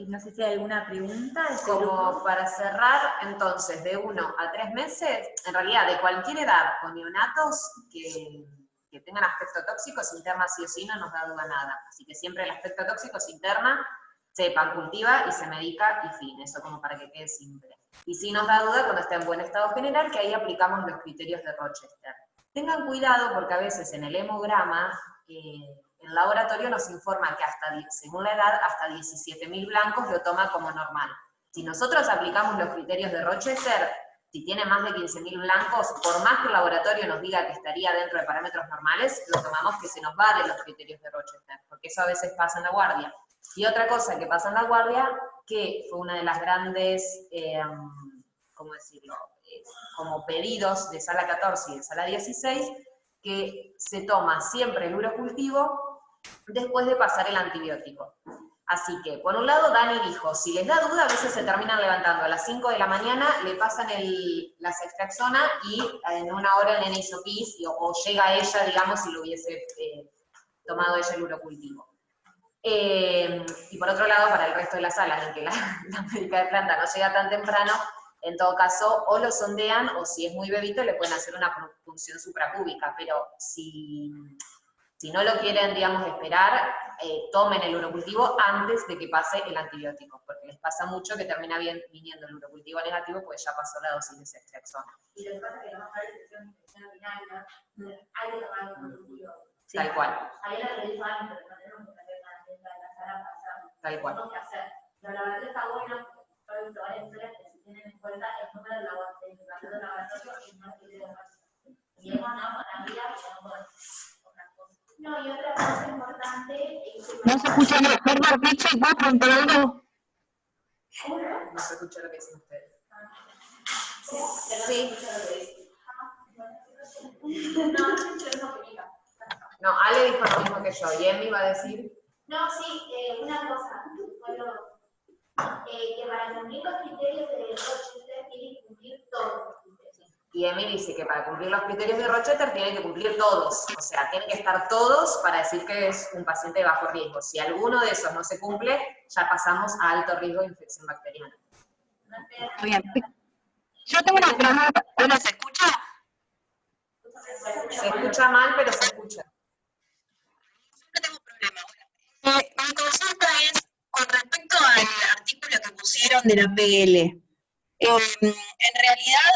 no sé si hay alguna pregunta. Como para cerrar, entonces, de 1 a 3 meses, en realidad de cualquier edad, con neonatos que tengan aspecto tóxico, se interna sí o sí, no nos da duda nada. Así que siempre el aspecto tóxico se interna, se pancultiva y se medica y fin, eso como para que quede simple. Y si nos da duda cuando está en buen estado general, que ahí aplicamos los criterios de Rochester. Tengan cuidado porque a veces en el hemograma, el laboratorio nos informa que según la edad, hasta 17.000 blancos lo toma como normal. Si nosotros aplicamos los criterios de Rochester, si tiene más de 15.000 blancos, por más que el laboratorio nos diga que estaría dentro de parámetros normales, lo tomamos que se nos va de los criterios de Rochester, porque eso a veces pasa en la guardia. Y otra cosa que pasa en la guardia, que fue una de las grandes, ¿cómo decirlo?, como pedidos de sala 14 y de sala 16, que se toma siempre el urocultivo después de pasar el antibiótico. Así que, por un lado, Dani dijo, si les da duda, a veces se terminan levantando a las 5 de la mañana, le pasan la ceftriaxona y en una hora el nene hizo pis, o llega ella, digamos, si lo hubiese tomado ella el urocultivo. Y por otro lado, para el resto de las salas en que la médica de planta no llega tan temprano, en todo caso, o lo sondean, o si es muy bebito, le pueden hacer una punción suprapúbica, pero si no lo quieren, digamos, esperar, tomen el urocultivo antes de que pase el antibiótico, porque les pasa mucho que termina viniendo el urocultivo negativo, pues ya pasó la dosis de ceftriaxona. Y lo que pasa es que no hay infección urinaria, hay que tomar el urocultivo. Sí. Tal cual. Ahí la realizo antes, pero no tenemos que salir a la fiesta de la sala pasada. Tal cual. Tenemos que hacer. Pero la verdad está bueno, porque hay varias historias que se tienen en cuenta el número de laboratorio y no el de la. Y hemos dado con la vida, pero no con otras cosas. No, y otra cosa importante es que... No se escucha mejor, Marticho, ¿vas controlando? No se escucha lo que dicen ustedes. Sí. No, Ale dijo lo mismo que yo, y Emi va a decir... No, sí, una cosa, que para cumplir los criterios de Rochester tiene que cumplir todos los criterios. Y Emi dice que para cumplir los criterios de Rochester tienen que cumplir todos, o sea, tienen que estar todos para decir que es un paciente de bajo riesgo. Si alguno de esos no se cumple, ya pasamos a alto riesgo de infección bacteriana. Bien. Yo tengo una pregunta. ¿Hola, se escucha? Se escucha mal, pero se escucha. No tengo problema. Mi consulta es con respecto al artículo que pusieron de la PL. En realidad,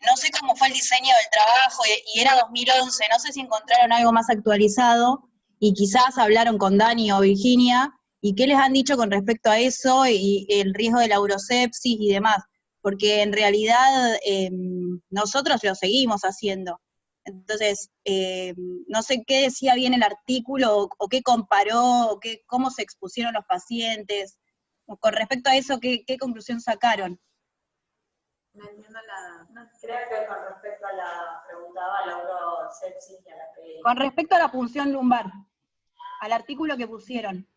no sé cómo fue el diseño del trabajo y era 2011, no sé si encontraron algo más actualizado y quizás hablaron con Dani o Virginia y qué les han dicho con respecto a eso y el riesgo de la urosepsis y demás, porque en realidad nosotros lo seguimos haciendo. Entonces, no sé qué decía bien el artículo o qué comparó, o cómo se expusieron los pacientes. Con respecto a eso, ¿qué conclusión sacaron? No entiendo la... No, creo que con respecto a la preguntaba a la urosepsis y a la PL. Con respecto a la punción lumbar, al artículo que pusieron.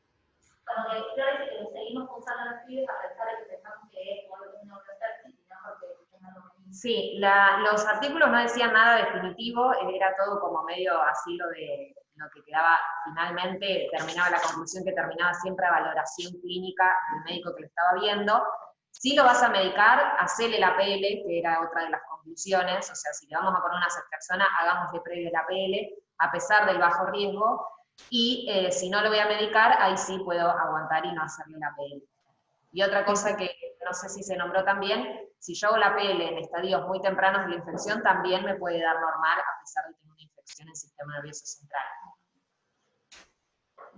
Como que creo que seguimos usando los pibes a pesar de que pensamos que es por una urosepsis y no porque es una urosepsis. Sí, los artículos no decían nada definitivo, era todo como medio así lo que quedaba finalmente, terminaba la conclusión que terminaba siempre a valoración clínica del médico que lo estaba viendo. Si lo vas a medicar, hacele la PL, que era otra de las conclusiones, o sea, si le vamos a poner una ceftriaxona, hagámosle previo la PL, a pesar del bajo riesgo, y si no lo voy a medicar, ahí sí puedo aguantar y no hacerle la PL. Y otra cosa que no sé si se nombró también, si yo hago la PL en estadios muy tempranos de la infección, también me puede dar normal, a pesar de tener una infección en el sistema nervioso central.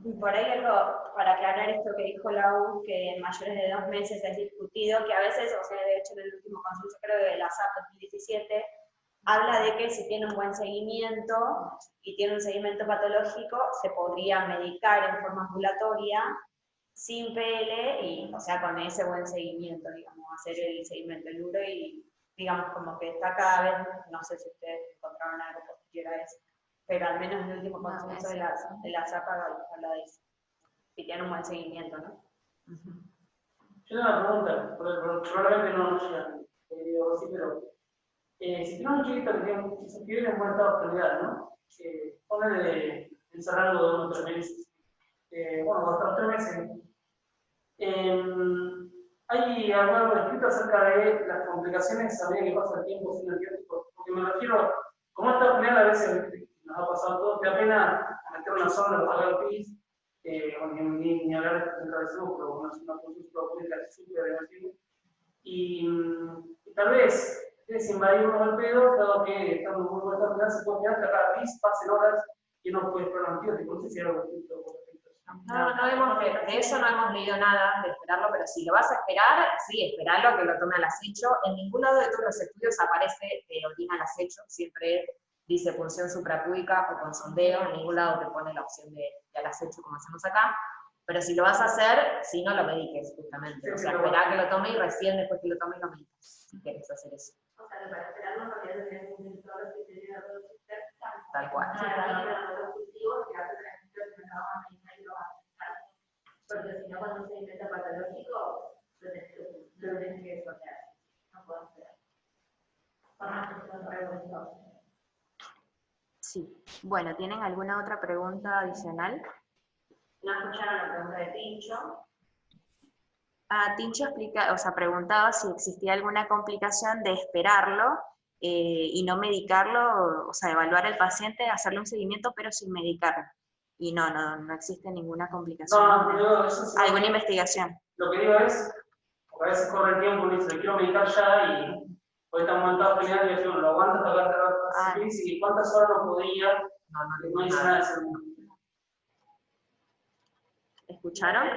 Y por ahí algo para aclarar esto que dijo Lau, que en mayores de 2 meses es discutido, que a veces, o sea, de hecho en el último consulta, creo de la SAP 2017, habla de que si tiene un buen seguimiento y tiene un seguimiento patológico, se podría medicar en forma ambulatoria sin PL y, o sea, con ese buen seguimiento, digamos, hacer el seguimiento del uro y, digamos, como que está cada vez, no sé si ustedes encontraron algo posterior a eso, pero al menos en el último consenso de la SAPA habla de eso, si tiene un buen seguimiento, ¿no? Yo tengo una pregunta, probablemente no llega, digo, sí, pero si tenemos un chiquito que vive en buen estado de calidad, ¿no? Ponele encerrarlo de 1 o 3 meses, bueno, hasta los 3 meses. ¿Hay algo escrito acerca de las complicaciones a medida que pasa el tiempo sin antibióticos? Porque me refiero, como esta primera a veces nos ha pasado todo, que apenas a meter una sonda los agarpis, ni hablar de centralismo, pero una consulta pública súper agresiva. Y tal vez es invadir unos al pedo, dado que estamos muy buenos en se puede quedar que cada pis pasen horas y no puede esperar antibióticos. No sé si hay algo escrito con respecto a eso. De eso no hemos leído nada, de esperarlo, pero si lo vas a esperar, sí, esperalo, que lo tome al acecho. En ningún lado de todos los estudios aparece orina al acecho, siempre dice punción suprapúbica o con sondeo, en ningún lado te pone la opción de al acecho como hacemos acá. Pero si lo vas a hacer, si no lo mediques, justamente. Sí, o sea, sí, esperá que lo tome y recién después que lo tome lo mediques, si querés hacer eso. O sea, que para esperarlo en realidad tendrías que cumplir todos los criterios de reducción. Tal cual. Los cultivos que hace transmisión que me acaban de medicar y lo van a medicar. Porque si no, cuando se inventa patológico, lo tenés que sostener. No puedo esperar. Por más que sea un revolución. Sí. Bueno, ¿tienen alguna otra pregunta adicional? No escucharon la pregunta de Tincho. Tincho preguntaba si existía alguna complicación de esperarlo y no medicarlo, o sea, evaluar al paciente, hacerle un seguimiento, pero sin medicarlo. Y no existe ninguna complicación. No, eso sí. ¿Alguna investigación? Lo que digo es, porque a veces corre el tiempo y dice, quiero medicar ya y hoy está montado general y decimos, lo aguanta hasta que y cuántas horas no podría, no dice nada de ese mundo. ¿Escucharon?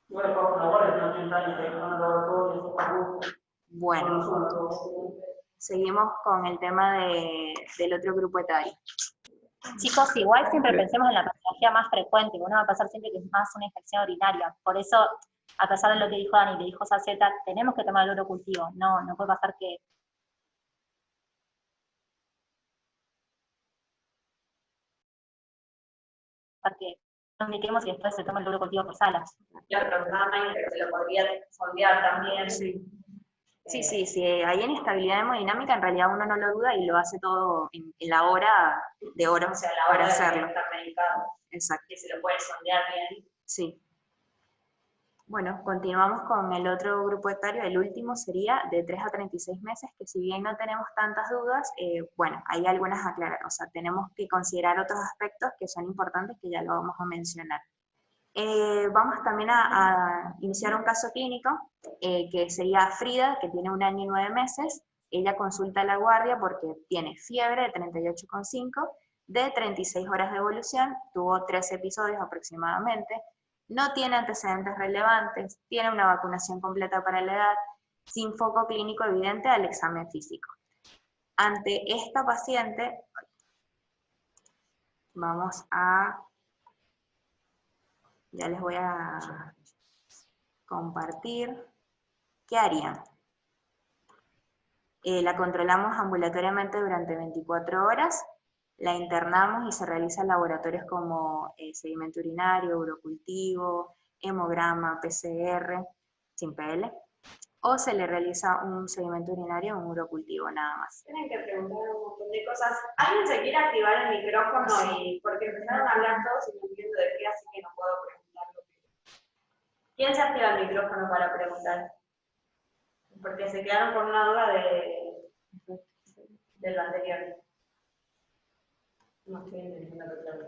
Igual después con la guardia tiene 80 años, que van a laboratorio, Bueno, seguimos con el tema del otro grupo etario. Chicos, igual siempre pensemos en la patología más frecuente, uno va a pasar siempre que es más una infección urinaria. Por eso, a pesar de lo que dijo Dani y le dijo Saceta, tenemos que tomar el urocultivo. No puede pasar que nos mediquemos y después se toma el urocultivo por salas. Claro, pero se lo podría sondear también. Sí. Sí, sí, hay inestabilidad hemodinámica, en realidad uno no lo duda y lo hace todo en la hora de oro, O sea, la para hora de hacerlo. estar medicado, Exacto. que se lo puede sondear bien. Sí. Bueno, continuamos con el otro grupo etario, el último sería de 3 a 36 meses, que si bien no tenemos tantas dudas, bueno, hay algunas aclaradas, o sea, tenemos que considerar otros aspectos que son importantes que ya lo vamos a mencionar. Vamos también a iniciar un caso clínico, que sería Frida, que tiene 1 año y 9 meses. Ella consulta a la guardia porque tiene fiebre de 38,5, de 36 horas de evolución, tuvo 3 episodios aproximadamente, no tiene antecedentes relevantes, tiene una vacunación completa para la edad, sin foco clínico evidente al examen físico. Ante esta paciente, vamos a... Ya les voy a compartir. ¿Qué harían? La controlamos ambulatoriamente durante 24 horas, la internamos y se realizan laboratorios como sedimento urinario, urocultivo, hemograma, PCR, sin PL, o se le realiza un sedimento urinario o un urocultivo nada más. Tienen que preguntar un montón de cosas. ¿Alguien se quiere activar el micrófono? Y porque empezaron a hablar todos y no entiendo de qué, así que no puedo preguntarlo. ¿Quién se activa el micrófono para preguntar? Porque se quedaron con una duda de lo anterior. No estoy entendiendo lo que hablo.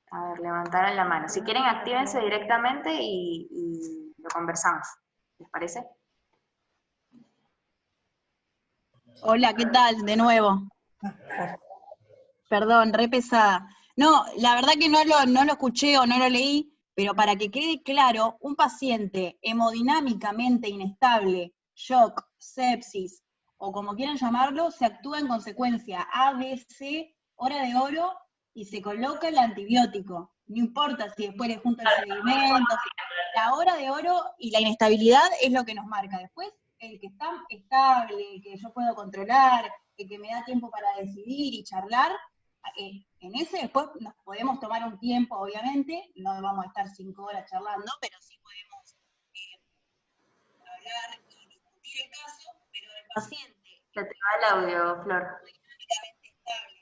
A ver, levantaron la mano. Si quieren, actívense directamente y lo conversamos. ¿Les parece? Hola, ¿qué tal? De nuevo. Perdón, re pesada. No, la verdad que no lo escuché o no lo leí, pero para que quede claro, un paciente hemodinámicamente inestable, shock, sepsis, o como quieran llamarlo, se actúa en consecuencia ABC, hora de oro, y se coloca el antibiótico. No importa si después le junta el sedimento, la hora de oro y la inestabilidad es lo que nos marca. Después, el que está estable, el que yo puedo controlar, el que me da tiempo para decidir y charlar, en ese después nos podemos tomar un tiempo, obviamente, no vamos a estar 5 horas charlando, pero sí podemos hablar y discutir el caso, pero el paciente... Se te va el audio, Flor. Dinámicamente estable,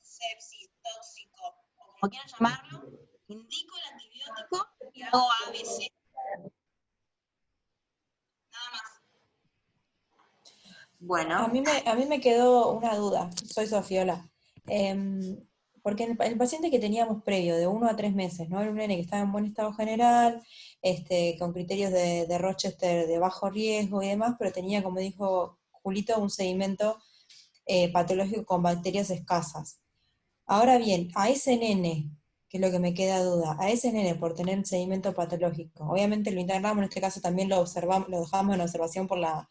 sepsis, tóxico, o como quieran llamarlo, indico el antibiótico y hago ABC. Nada más. Bueno. A mí me quedó una duda, soy Sofiola. Porque el paciente que teníamos previo, de 1 a 3 meses, ¿no? Era un nene que estaba en buen estado general, con criterios de Rochester de bajo riesgo y demás, pero tenía, como dijo Julito, un sedimento patológico con bacterias escasas. Ahora bien, a ese nene, que es lo que me queda duda, a ese nene por tener un sedimento patológico, obviamente lo internamos, en este caso también lo observamos, lo dejamos en observación por la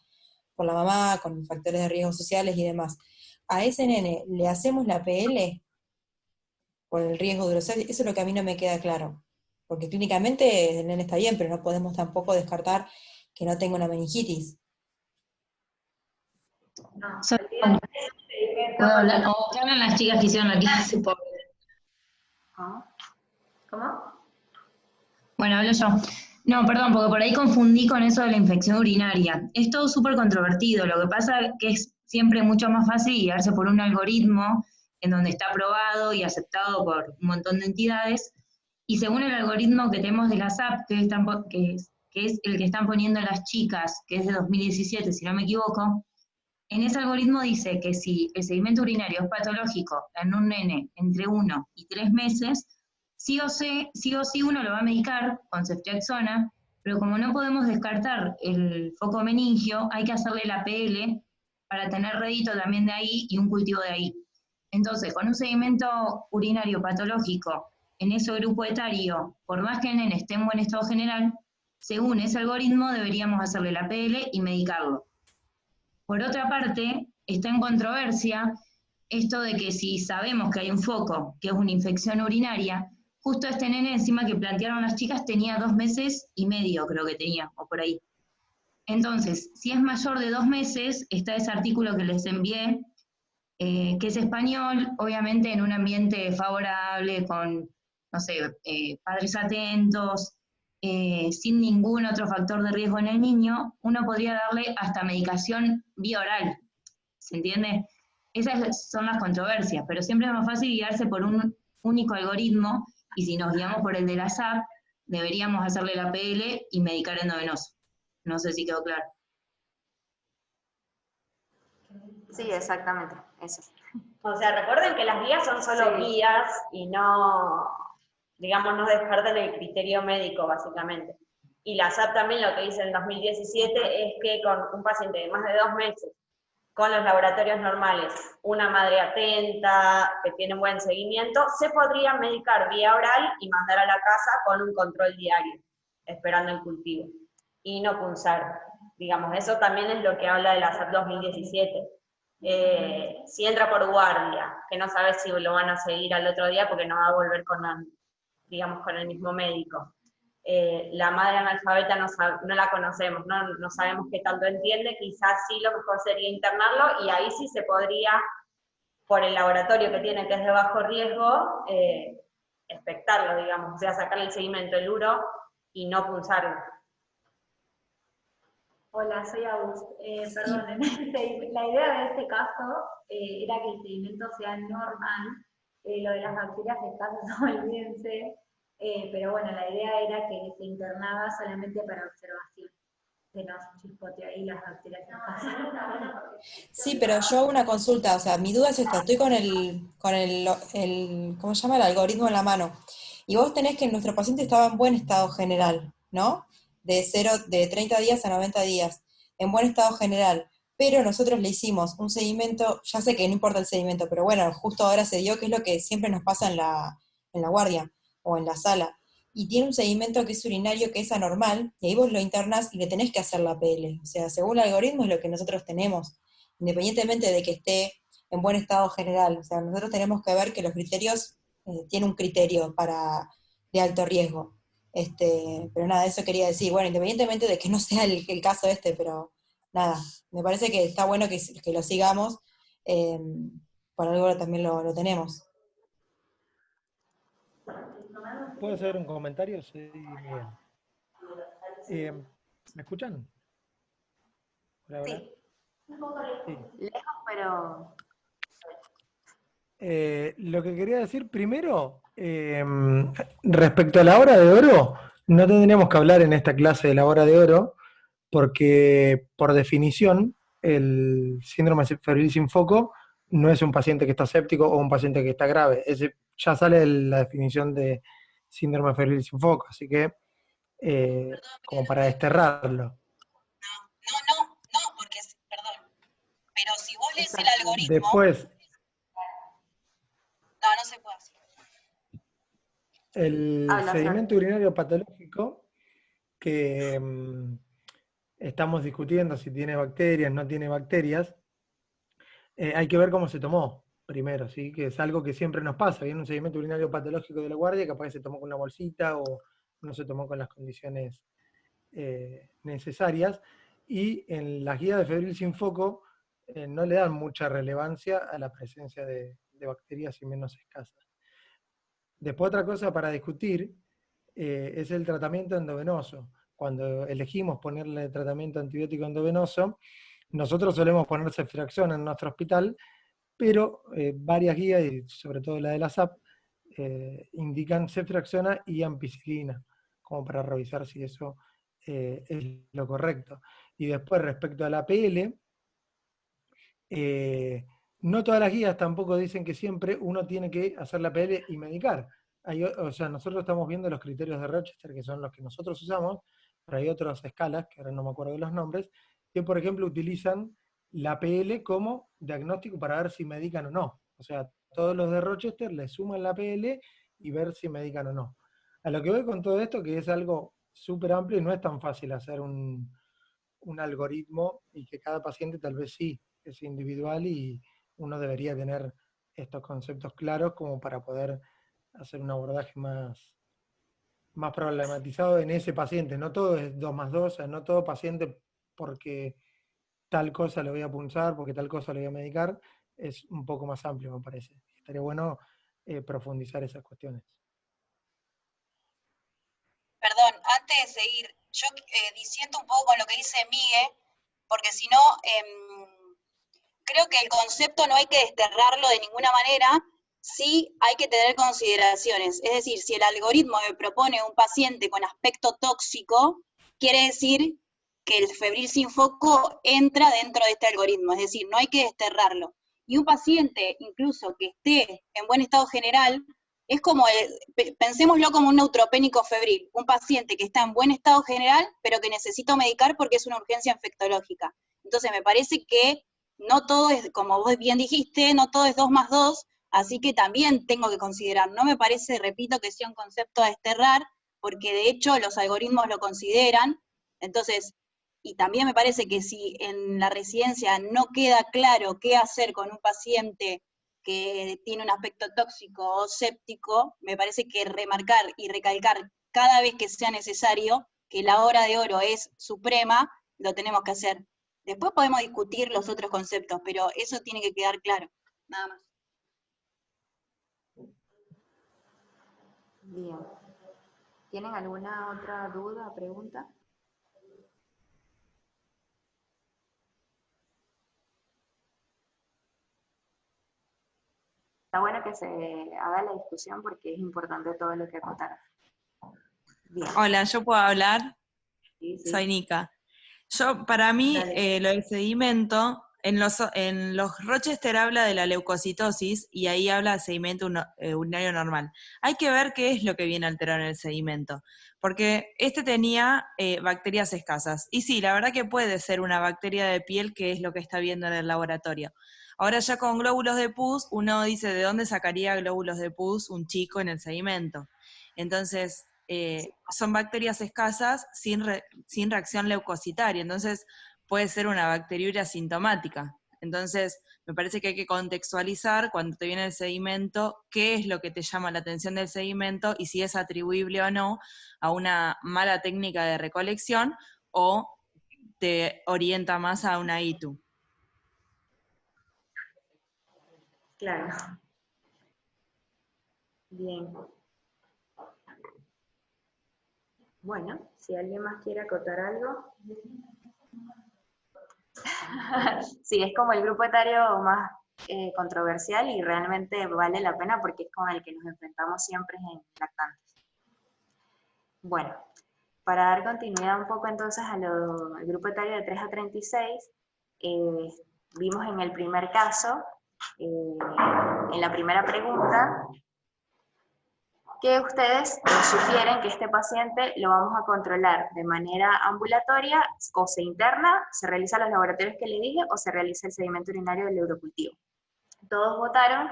mamá, con factores de riesgo sociales y demás. A ese nene, ¿le hacemos la PL? Por el riesgo de urosal, eso es lo que a mí no me queda claro. Porque clínicamente el nene está bien, pero no podemos tampoco descartar que no tenga una meningitis. No, ¿Puedo hablar? O que hablan las chicas que hicieron la clase, pobre. ¿Cómo? Bueno, hablo yo. No, perdón, porque por ahí confundí con eso de la infección urinaria. Es todo súper controvertido. Lo que pasa es que es siempre mucho más fácil guiarse por un algoritmo en donde está aprobado y aceptado por un montón de entidades, y según el algoritmo que tenemos de la SAP, que es el que están poniendo las chicas, que es de 2017, si no me equivoco, en ese algoritmo dice que si el sedimento urinario es patológico en un nene entre 1 y 3 meses, sí o sí uno lo va a medicar con ceftriaxona, pero como no podemos descartar el foco meningio, hay que hacerle la PL para tener rédito también de ahí y un cultivo de ahí. Entonces, con un sedimento urinario patológico en ese grupo etario, por más que el nene esté en buen estado general, según ese algoritmo deberíamos hacerle la PL y medicarlo. Por otra parte, está en controversia esto de que si sabemos que hay un foco, que es una infección urinaria, justo este nene encima que plantearon las chicas tenía 2 meses y medio, creo que tenía, o por ahí. Entonces, si es mayor de 2 meses, está ese artículo que les envié, que es español, obviamente en un ambiente favorable, con, no sé, padres atentos, sin ningún otro factor de riesgo en el niño, uno podría darle hasta medicación vía oral, ¿se entiende? Esas son las controversias, pero siempre es más fácil guiarse por un único algoritmo, y si nos guiamos por el de la SAP, deberíamos hacerle la PL y medicar endovenoso. No sé si quedó claro. Sí, exactamente, eso. O sea, recuerden que las guías son solo Sí. guías y no, digamos, no descartan el criterio médico, básicamente. Y la SAP también lo que dice en 2017 es que con un paciente de más de 2 meses, con los laboratorios normales, una madre atenta, que tiene buen seguimiento, se podría medicar vía oral y mandar a la casa con un control diario, esperando el cultivo, y no punzar. Digamos, eso también es lo que habla de la SAP 2017. Si entra por guardia, que no sabes si lo van a seguir al otro día porque no va a volver con, digamos, con el mismo médico. La madre analfabeta no la conocemos, no sabemos qué tanto entiende, quizás sí lo mejor sería internarlo, y ahí sí se podría, por el laboratorio que tiene, que es de bajo riesgo, expectarlo, digamos, o sea, sacarle el seguimiento, el uro, y no punzarlo. Hola, soy Agus. Perdón, la idea de este caso era que el seguimiento sea normal. Lo de las bacterias escasas, olvídense. Pero bueno, la idea era que se internaba solamente para observación. Que no se chispote ahí las bacterias escasas. Sí, pero yo hago una consulta, o sea, mi duda es esta, estoy con ¿cómo se llama? El algoritmo en la mano. Y vos tenés que nuestro paciente estaba en buen estado general, ¿no? De 30 días a 90 días, en buen estado general. Pero nosotros le hicimos un seguimiento, ya sé que no importa el seguimiento, pero bueno, justo ahora se dio, que es lo que siempre nos pasa en la guardia o en la sala. Y tiene un seguimiento que es urinario, que es anormal, y ahí vos lo internás y le tenés que hacer la PL. O sea, según el algoritmo es lo que nosotros tenemos, independientemente de que esté en buen estado general. O sea, nosotros tenemos que ver que los criterios, tiene un criterio de alto riesgo. Pero nada, eso quería decir. Bueno, independientemente de que no sea el caso pero nada, me parece que está bueno que lo sigamos, por algo también lo tenemos. ¿Puedo hacer un comentario? Soy Miguel. ¿Me escuchan? Hola, hola. Sí. Sí. Lejos, pero... Lo que quería decir primero, respecto a la hora de oro, no tendríamos que hablar en esta clase de la hora de oro, porque por definición el síndrome febril sin foco no es un paciente que está séptico o un paciente que está grave. Ese ya sale la definición de síndrome febril sin foco, así que como para desterrarlo. No, porque, perdón, pero si vos lees el algoritmo... Después, no se puede hacer. el sedimento urinario patológico, que estamos discutiendo si tiene bacterias, no tiene bacterias, hay que ver cómo se tomó primero, ¿sí? Que es algo que siempre nos pasa. Viene un sedimento urinario patológico de la guardia, capaz que se tomó con una bolsita o no se tomó con las condiciones necesarias, y en las guías de febril sin foco no le dan mucha relevancia a la presencia de bacterias y menos escasas. Después otra cosa para discutir es el tratamiento endovenoso. Cuando elegimos ponerle tratamiento antibiótico endovenoso, nosotros solemos poner ceftriaxona en nuestro hospital, pero varias guías, y sobre todo la de la SAP, indican ceftriaxona y ampicilina, como para revisar si eso es lo correcto. Y después, respecto a la PL, no todas las guías tampoco dicen que siempre uno tiene que hacer la PL y medicar. O sea, nosotros estamos viendo los criterios de Rochester, que son los que nosotros usamos, pero hay otras escalas, que ahora no me acuerdo de los nombres, que por ejemplo utilizan la PL como diagnóstico para ver si medican o no. O sea, todos los de Rochester le suman la PL y ver si medican o no. A lo que voy con todo esto, que es algo súper amplio y no es tan fácil hacer un algoritmo, y que cada paciente tal vez sí es individual, y uno debería tener estos conceptos claros como para poder hacer un abordaje más problematizado en ese paciente. No todo es 2 más 2, o sea, no todo paciente porque tal cosa le voy a punzar, porque tal cosa le voy a medicar, es un poco más amplio, me parece. Estaría bueno profundizar esas cuestiones. Perdón, antes de seguir, yo disiento un poco con lo que dice Miguel, porque si no, creo que el concepto no hay que desterrarlo de ninguna manera, sí hay que tener consideraciones. Es decir, si el algoritmo me propone un paciente con aspecto tóxico, quiere decir que el febril sin foco entra dentro de este algoritmo, es decir, no hay que desterrarlo. Y un paciente, incluso que esté en buen estado general, es como, pensémoslo como un neutropénico febril, un paciente que está en buen estado general, pero que necesito medicar porque es una urgencia infectológica. Entonces me parece que no todo es, como vos bien dijiste, no todo es 2 más 2, así que también tengo que considerar, no me parece, repito, que sea un concepto a desterrar, porque de hecho los algoritmos lo consideran, entonces, y también me parece que si en la residencia no queda claro qué hacer con un paciente que tiene un aspecto tóxico o séptico, me parece que remarcar y recalcar cada vez que sea necesario que la hora de oro es suprema, lo tenemos que hacer. Después podemos discutir los otros conceptos, pero eso tiene que quedar claro, nada más. Bien. ¿Tienen alguna otra duda, pregunta? Está bueno que se haga la discusión porque es importante todo lo que acotar. Bien. Hola, ¿yo puedo hablar? Sí, sí. Soy Nika. Para mí, Dale. lo del sedimento, en los Rochester habla de la leucocitosis y ahí habla de sedimento urinario normal. Hay que ver qué es lo que viene alterado en el sedimento, porque este tenía bacterias escasas. Y sí, la verdad que puede ser una bacteria de piel, que es lo que está viendo en el laboratorio. Ahora ya con glóbulos de pus, uno dice, ¿de dónde sacaría glóbulos de pus un chico en el sedimento? Entonces, son bacterias escasas sin reacción leucocitaria, entonces puede ser una bacteriuria sintomática. Entonces, me parece que hay que contextualizar cuando te viene el sedimento, qué es lo que te llama la atención del sedimento y si es atribuible o no a una mala técnica de recolección o te orienta más a una ITU. Claro. Bien. Bueno, si alguien más quiere acotar algo. Sí, es como el grupo etario más controversial y realmente vale la pena porque es con el que nos enfrentamos siempre en lactantes. Bueno, para dar continuidad un poco entonces al grupo etario de 3 a 36, vimos en el primer caso, en la primera pregunta, que ustedes sugieren que este paciente lo vamos a controlar de manera ambulatoria, o se interna, se realiza los laboratorios que le dije, o se realiza el sedimento urinario del urocultivo. Todos votaron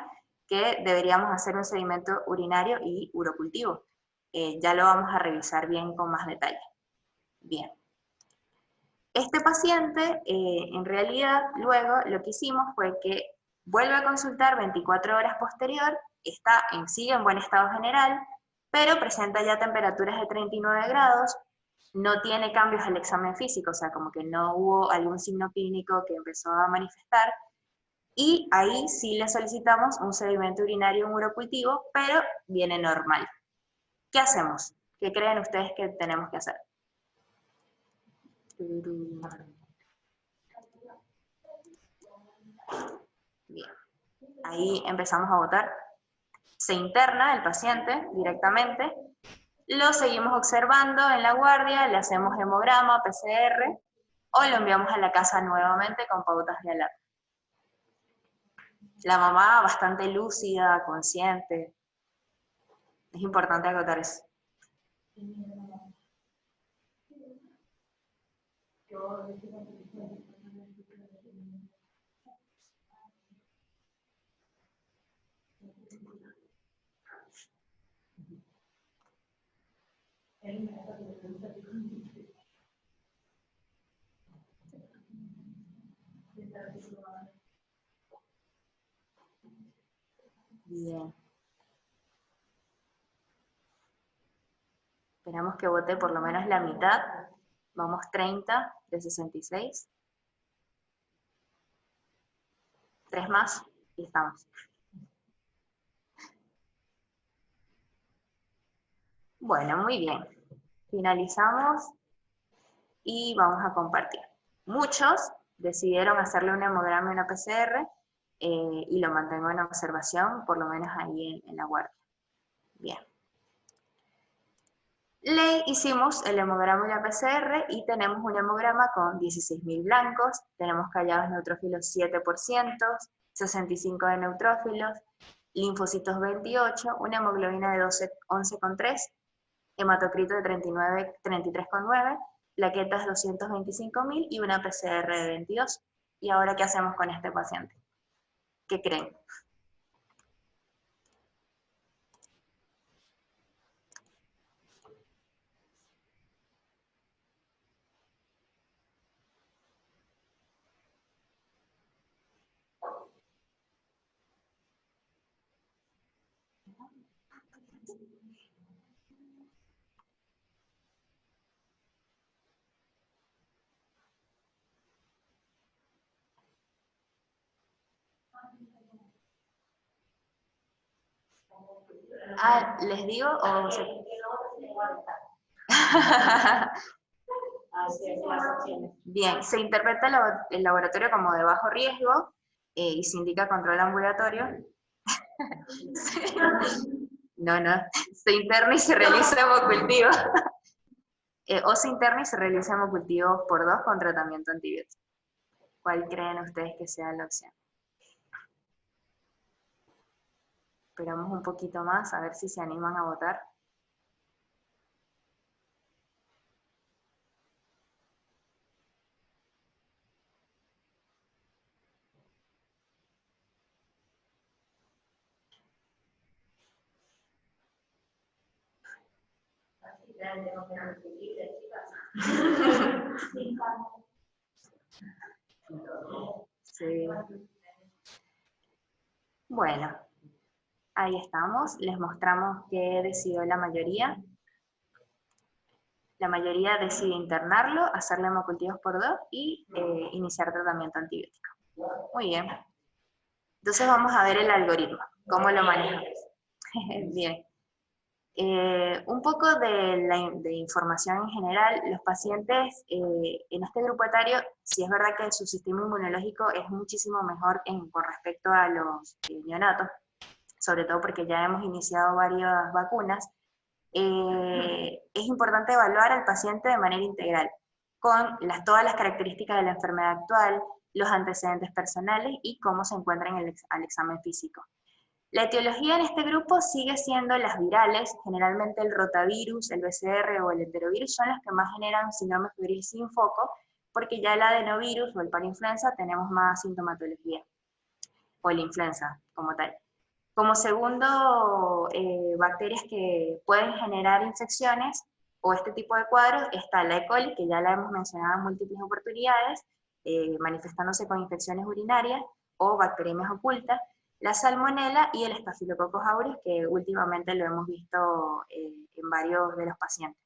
que deberíamos hacer un sedimento urinario y urocultivo. Ya lo vamos a revisar bien con más detalle. Bien. Este paciente, en realidad, luego lo que hicimos fue que vuelve a consultar 24 horas posterior, sigue en buen estado general, pero presenta ya temperaturas de 39 grados, no tiene cambios al examen físico, o sea, como que no hubo algún signo clínico que empezó a manifestar, y ahí sí le solicitamos un sedimento urinario en urocultivo, pero viene normal. ¿Qué hacemos? ¿Qué creen ustedes que tenemos que hacer? Bien, ahí empezamos a votar. Se interna el paciente directamente, lo seguimos observando en la guardia, le hacemos hemograma, PCR, o lo enviamos a la casa nuevamente con pautas de alarma. La mamá bastante lúcida, consciente. Es importante acotar eso. Bien. Esperamos que vote por lo menos la mitad. Vamos 30 de 66. 3 más y estamos. Bueno, muy bien. Finalizamos y vamos a compartir. Muchos decidieron hacerle un hemograma y una PCR y lo mantengo en observación, por lo menos ahí en la guardia. Bien. Le hicimos el hemograma y la PCR y tenemos un hemograma con 16.000 blancos, tenemos callados neutrófilos 7%, 65 de neutrófilos, linfocitos 28, una hemoglobina de 11,3, hematocrito de 33,9, plaquetas 225.000 y una PCR de 22. ¿Y ahora qué hacemos con este paciente? ¿Qué creen? Ah, ¿les digo o se... Bien, se interpreta el laboratorio como de bajo riesgo y se indica control ambulatorio. No, se interna y se realiza hemocultivo. O se interna y se realiza hemocultivo por 2 con tratamiento antibiótico. ¿Cuál creen ustedes que sea la opción? Esperamos un poquito más a ver si se animan a votar. Sí. Bueno, ahí estamos. Les mostramos que decidió la mayoría. La mayoría decide internarlo, hacerle hemocultivos por 2 y iniciar tratamiento antibiótico. Muy bien. Entonces vamos a ver el algoritmo, cómo lo manejamos. Bien. Un poco de información en general. Los pacientes en este grupo etario, sí es verdad que su sistema inmunológico es muchísimo mejor con respecto a los neonatos, sobre todo porque ya hemos iniciado varias vacunas. Es importante evaluar al paciente de manera integral, con todas las características de la enfermedad actual, los antecedentes personales y cómo se encuentra al examen físico. La etiología en este grupo sigue siendo las virales, generalmente el rotavirus, el BCR o el enterovirus son las que más generan síndrome febril sin foco, porque ya el adenovirus o el parainfluenza tenemos más sintomatología, o la influenza como tal. Como segundo, bacterias que pueden generar infecciones o este tipo de cuadros, está la E. coli, que ya la hemos mencionado en múltiples oportunidades, manifestándose con infecciones urinarias o bacteriemias ocultas, la salmonela y el Staphylococcus aureus, que últimamente lo hemos visto en varios de los pacientes.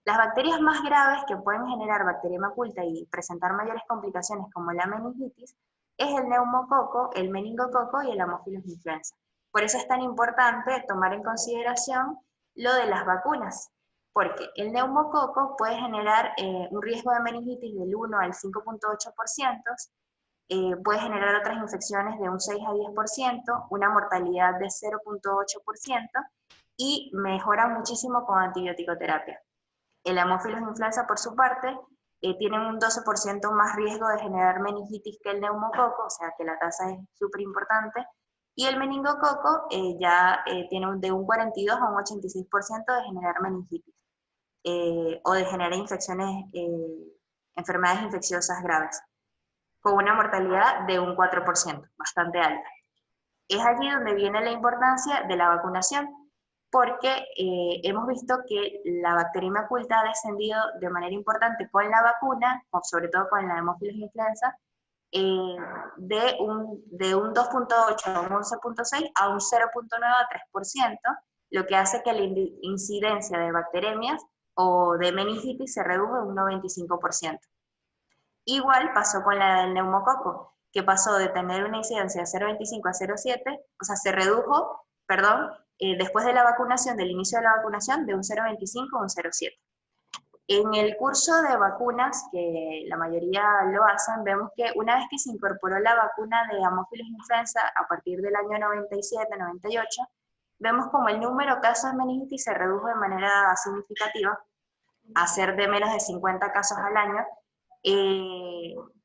Las bacterias más graves que pueden generar bacteriemia oculta y presentar mayores complicaciones como la meningitis es el neumococo, el meningococo y el Haemophilus influenza. Por eso es tan importante tomar en consideración lo de las vacunas, porque el neumococo puede generar un riesgo de meningitis del 1 al 5,8%, puede generar otras infecciones de un 6 a 10%, una mortalidad de 0,8% y mejora muchísimo con antibiótico-terapia. El Haemophilus influenza, por su parte, tiene un 12% más riesgo de generar meningitis que el neumococo, o sea que la tasa es súper importante, y el meningococo ya tiene de un 42 a un 86% de generar meningitis, o de generar infecciones, enfermedades infecciosas graves, con una mortalidad de un 4%, bastante alta. Es allí donde viene la importancia de la vacunación, porque hemos visto que la bacteriemia oculta ha descendido de manera importante con la vacuna, sobre todo con la Haemophilus influenza, de un 2,8 a un 11,6 a un 0,9 a 3%, lo que hace que la incidencia de bacteremias o de meningitis se reduzca un 95%. Igual pasó con la del neumococo, que pasó de tener una incidencia de 0,25 a 0,7, o sea, se redujo, perdón, después de la vacunación, del inicio de la vacunación, de un 0,25 a un 0,7. En el curso de vacunas, que la mayoría lo hacen, vemos que una vez que se incorporó la vacuna de Haemophilus influenza a partir del año 97-98, vemos como el número de casos de meningitis se redujo de manera significativa, a ser de menos de 50 casos al año,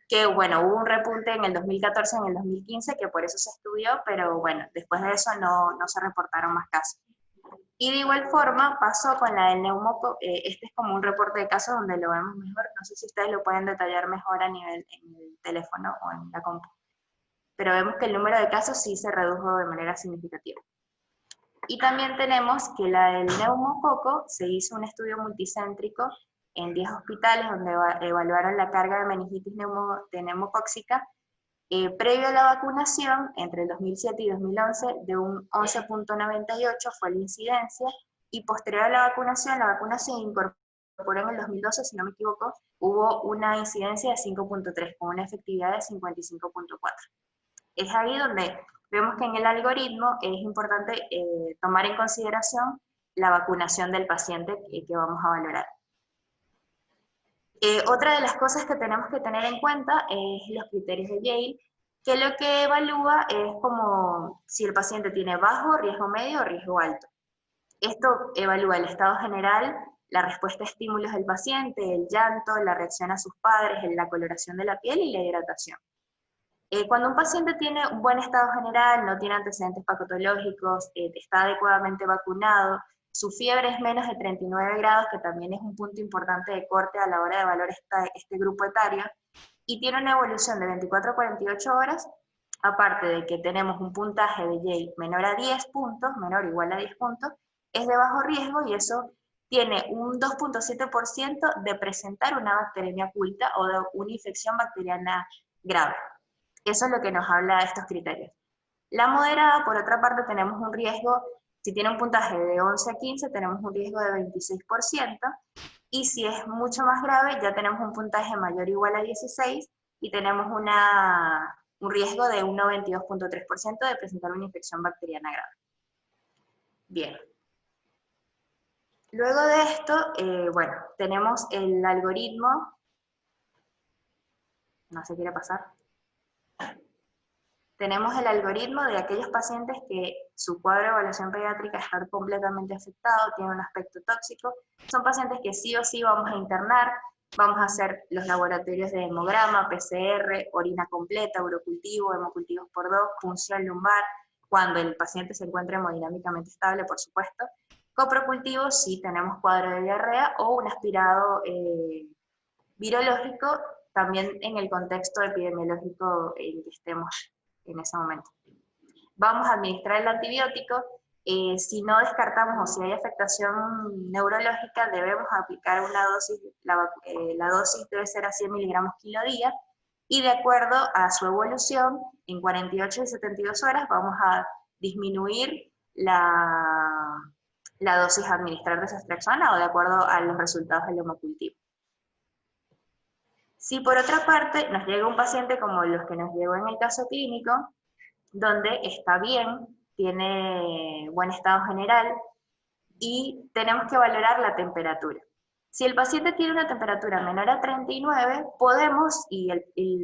que bueno, hubo un repunte en el 2014, en el 2015, que por eso se estudió, pero bueno, después de eso no se reportaron más casos. Y de igual forma pasó con la del neumococo, este es como un reporte de casos donde lo vemos mejor, no sé si ustedes lo pueden detallar mejor a nivel en el teléfono o en la compu, pero vemos que el número de casos sí se redujo de manera significativa. Y también tenemos que la del neumococo se hizo un estudio multicéntrico en 10 hospitales donde evaluaron la carga de meningitis neumocóxica previo a la vacunación, entre el 2007 y 2011, de un 11.98 fue la incidencia, y posterior a la vacunación incorporó en el 2012, si no me equivoco, hubo una incidencia de 5.3, con una efectividad de 55.4. Es ahí donde vemos que en el algoritmo es importante tomar en consideración la vacunación del paciente que vamos a valorar. Otra de las cosas que tenemos que tener en cuenta es los criterios de Yale, que lo que evalúa es como si el paciente tiene bajo, riesgo medio o riesgo alto. Esto evalúa el estado general, la respuesta a estímulos del paciente, el llanto, la reacción a sus padres, la coloración de la piel y la hidratación. Cuando un paciente tiene un buen estado general, no tiene antecedentes patológicos, está adecuadamente vacunado, su fiebre es menos de 39 grados, que también es un punto importante de corte a la hora de evaluar este grupo etario, y tiene una evolución de 24 a 48 horas, aparte de que tenemos un puntaje de Yale menor a 10 puntos, menor o igual a 10 puntos, es de bajo riesgo y eso tiene un 2.7% de presentar una bacteriemia oculta o de una infección bacteriana grave. Eso es lo que nos habla de estos criterios. La moderada, por otra parte, tenemos un riesgo, si tiene un puntaje de 11 a 15, tenemos un riesgo de 26%, y si es mucho más grave, ya tenemos un puntaje mayor o igual a 16, y tenemos un riesgo de un 92.3% de presentar una infección bacteriana grave. Bien. Luego de esto, bueno, tenemos el algoritmo, no se quiere pasar. Tenemos el algoritmo de aquellos pacientes que su cuadro de evaluación pediátrica está completamente afectado, tiene un aspecto tóxico. Son pacientes que sí o sí vamos a internar, vamos a hacer los laboratorios de hemograma, PCR, orina completa, urocultivo, hemocultivos por 2, punción lumbar, cuando el paciente se encuentre hemodinámicamente estable, por supuesto. Coprocultivo, sí tenemos cuadro de diarrea o un aspirado virológico, también en el contexto epidemiológico en que estemos en ese momento. Vamos a administrar el antibiótico, si no descartamos o si hay afectación neurológica, debemos aplicar una dosis, la dosis debe ser a 100 miligramos kilo día, y de acuerdo a su evolución, en 48 y 72 horas vamos a disminuir la dosis a administrar de ceftriaxona o de acuerdo a los resultados del hemocultivo. Si por otra parte nos llega un paciente como los que nos llegó en el caso clínico, donde está bien, tiene buen estado general, y tenemos que valorar la temperatura. Si el paciente tiene una temperatura menor a 39, podemos, y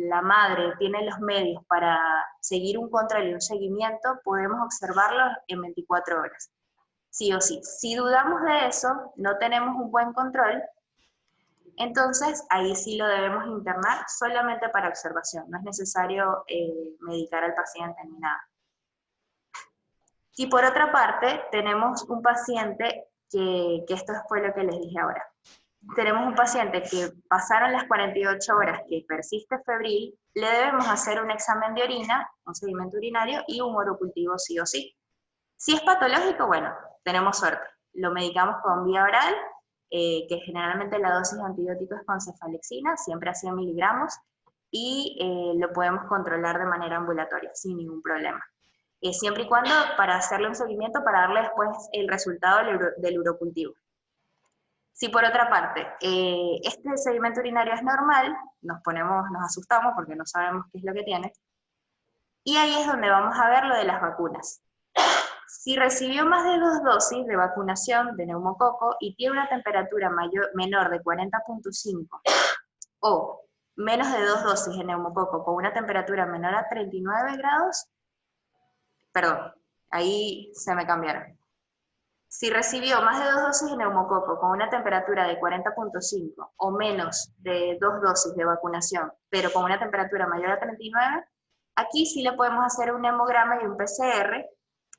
la madre tiene los medios para seguir un control y un seguimiento, podemos observarlo en 24 horas. Sí o sí. Si dudamos de eso, no tenemos un buen control, entonces ahí sí lo debemos internar solamente para observación, no es necesario medicar al paciente ni nada. Y por otra parte, tenemos un paciente que esto fue lo que les dije ahora. Tenemos un paciente que pasaron las 48 horas que persiste febril, le debemos hacer un examen de orina, un sedimento urinario y un urocultivo sí o sí. Si es patológico, bueno, tenemos suerte. Lo medicamos con vía oral, que generalmente la dosis de antibiótico es con cefalexina, siempre a 100 miligramos, y lo podemos controlar de manera ambulatoria, sin ningún problema. Siempre y cuando para hacerle un seguimiento, para darle después el resultado del urocultivo. Si por otra parte, este sedimento urinario es normal, nos asustamos porque no sabemos qué es lo que tiene, y ahí es donde vamos a ver lo de las vacunas. Si recibió más de 2 dosis de vacunación de neumococo y tiene una temperatura menor de 40.5 o menos de 2 dosis de neumococo con una temperatura menor a 39 grados, perdón, ahí se me cambiaron. Si recibió más de 2 dosis de neumococo con una temperatura de 40.5 o menos de 2 dosis de vacunación, pero con una temperatura mayor a 39, aquí sí le podemos hacer un hemograma y un PCR,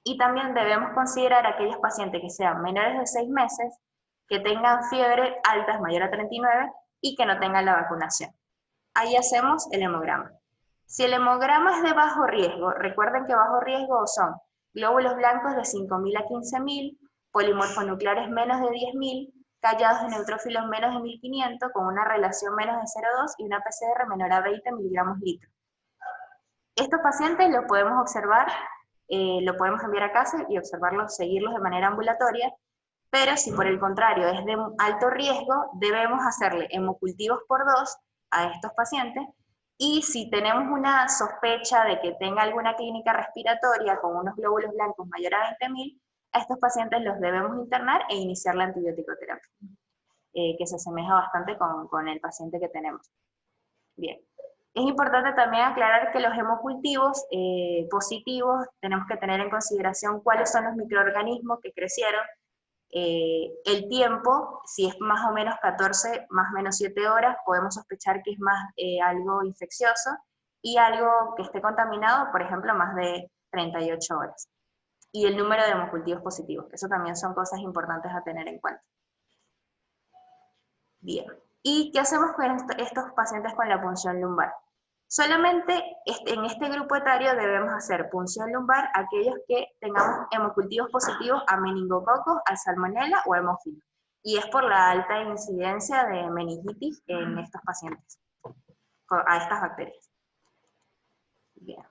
y también debemos considerar a aquellos pacientes que sean menores de 6 meses, que tengan fiebre alta mayor a 39 y que no tengan la vacunación. Ahí hacemos el hemograma. Si el hemograma es de bajo riesgo, recuerden que bajo riesgo son glóbulos blancos de 5.000 a 15.000, polimorfonucleares menos de 10.000, callados de neutrófilos menos de 1.500, con una relación menos de 0,2 y una PCR menor a 20 miligramos litro. Estos pacientes los podemos observar, lo podemos enviar a casa y observarlos, seguirlos de manera ambulatoria, pero si por el contrario es de alto riesgo, debemos hacerle hemocultivos por 2 a estos pacientes, y si tenemos una sospecha de que tenga alguna clínica respiratoria con unos glóbulos blancos mayor a 20.000, a estos pacientes los debemos internar e iniciar la antibiótico-terapia, que se asemeja bastante con el paciente que tenemos. Bien. Es importante también aclarar que los hemocultivos positivos tenemos que tener en consideración cuáles son los microorganismos que crecieron, el tiempo, si es más o menos 14, más o menos 7 horas, podemos sospechar que es más algo infeccioso, y algo que esté contaminado, por ejemplo, más de 38 horas. Y el número de hemocultivos positivos, eso también son cosas importantes a tener en cuenta. Bien, ¿y qué hacemos con estos pacientes con la punción lumbar? Solamente en este grupo etario debemos hacer punción lumbar aquellos que tengamos hemocultivos positivos a meningococos, a salmonella o a hemófilos. Y es por la alta incidencia de meningitis en estos pacientes, a estas bacterias. Bien.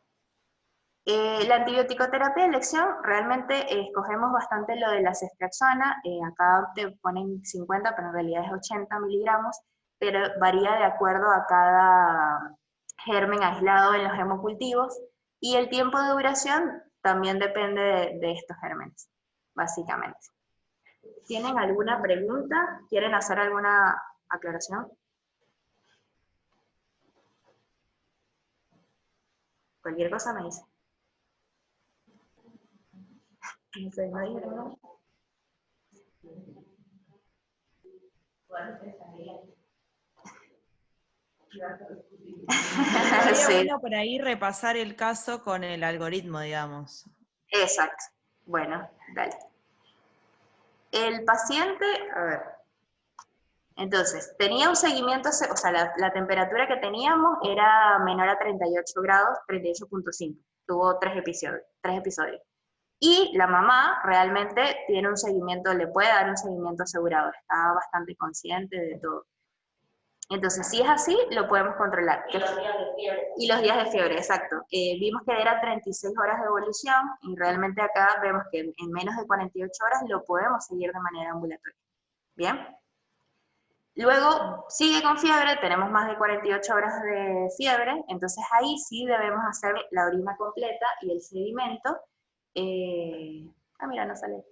La antibiótico-terapia de elección, realmente escogemos bastante lo de la ceftriaxona, acá te ponen 50, pero en realidad es 80 miligramos, pero varía de acuerdo a cada germen aislado en los hemocultivos, y el tiempo de duración también depende de estos gérmenes, básicamente. ¿Tienen alguna pregunta? ¿Quieren hacer alguna aclaración? Cualquier cosa me dice. No sé, ¿no dijeron nada? Sería Sí. bueno por ahí repasar el caso con el algoritmo, digamos. Exacto. Bueno, dale. El paciente, a ver, entonces, tenía un seguimiento, o sea, la temperatura que teníamos era menor a 38 grados, 38.5. Tuvo 3 episodios. Y la mamá realmente tiene un seguimiento, le puede dar un seguimiento asegurado, está bastante consciente de todo. Entonces, si es así, lo podemos controlar. Y los días de fiebre. Y los días de fiebre, exacto. Vimos que era 36 horas de evolución, y realmente acá vemos que en menos de 48 horas lo podemos seguir de manera ambulatoria. ¿Bien? Luego sigue con fiebre, tenemos más de 48 horas de fiebre, entonces ahí sí debemos hacer la orina completa y el sedimento. Mira, no sale.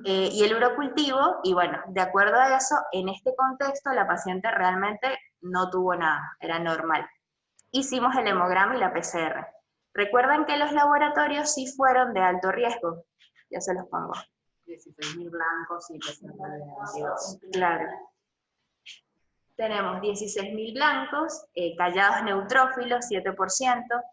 Y el urocultivo, y bueno, de acuerdo a eso, en este contexto la paciente realmente no tuvo nada, era normal. Hicimos el hemograma y la PCR. Recuerden que los laboratorios sí fueron de alto riesgo, ya se los pongo. 16.000 blancos y PCR de 22. Claro. Tenemos 16.000 blancos, callados neutrófilos, 7%,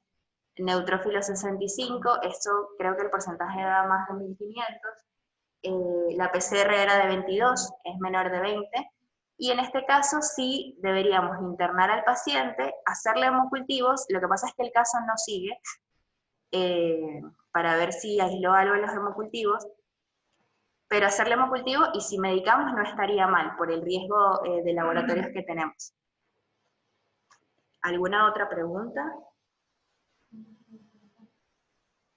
neutrófilos 65, esto creo que el porcentaje era más de 1.500, la PCR era de 22, es menor de 20, y en este caso sí deberíamos internar al paciente, hacerle hemocultivos, lo que pasa es que el caso no sigue, para ver si aisló algo en los hemocultivos, pero hacerle hemocultivo, y si medicamos no estaría mal, por el riesgo de laboratorios que tenemos. ¿Alguna otra pregunta?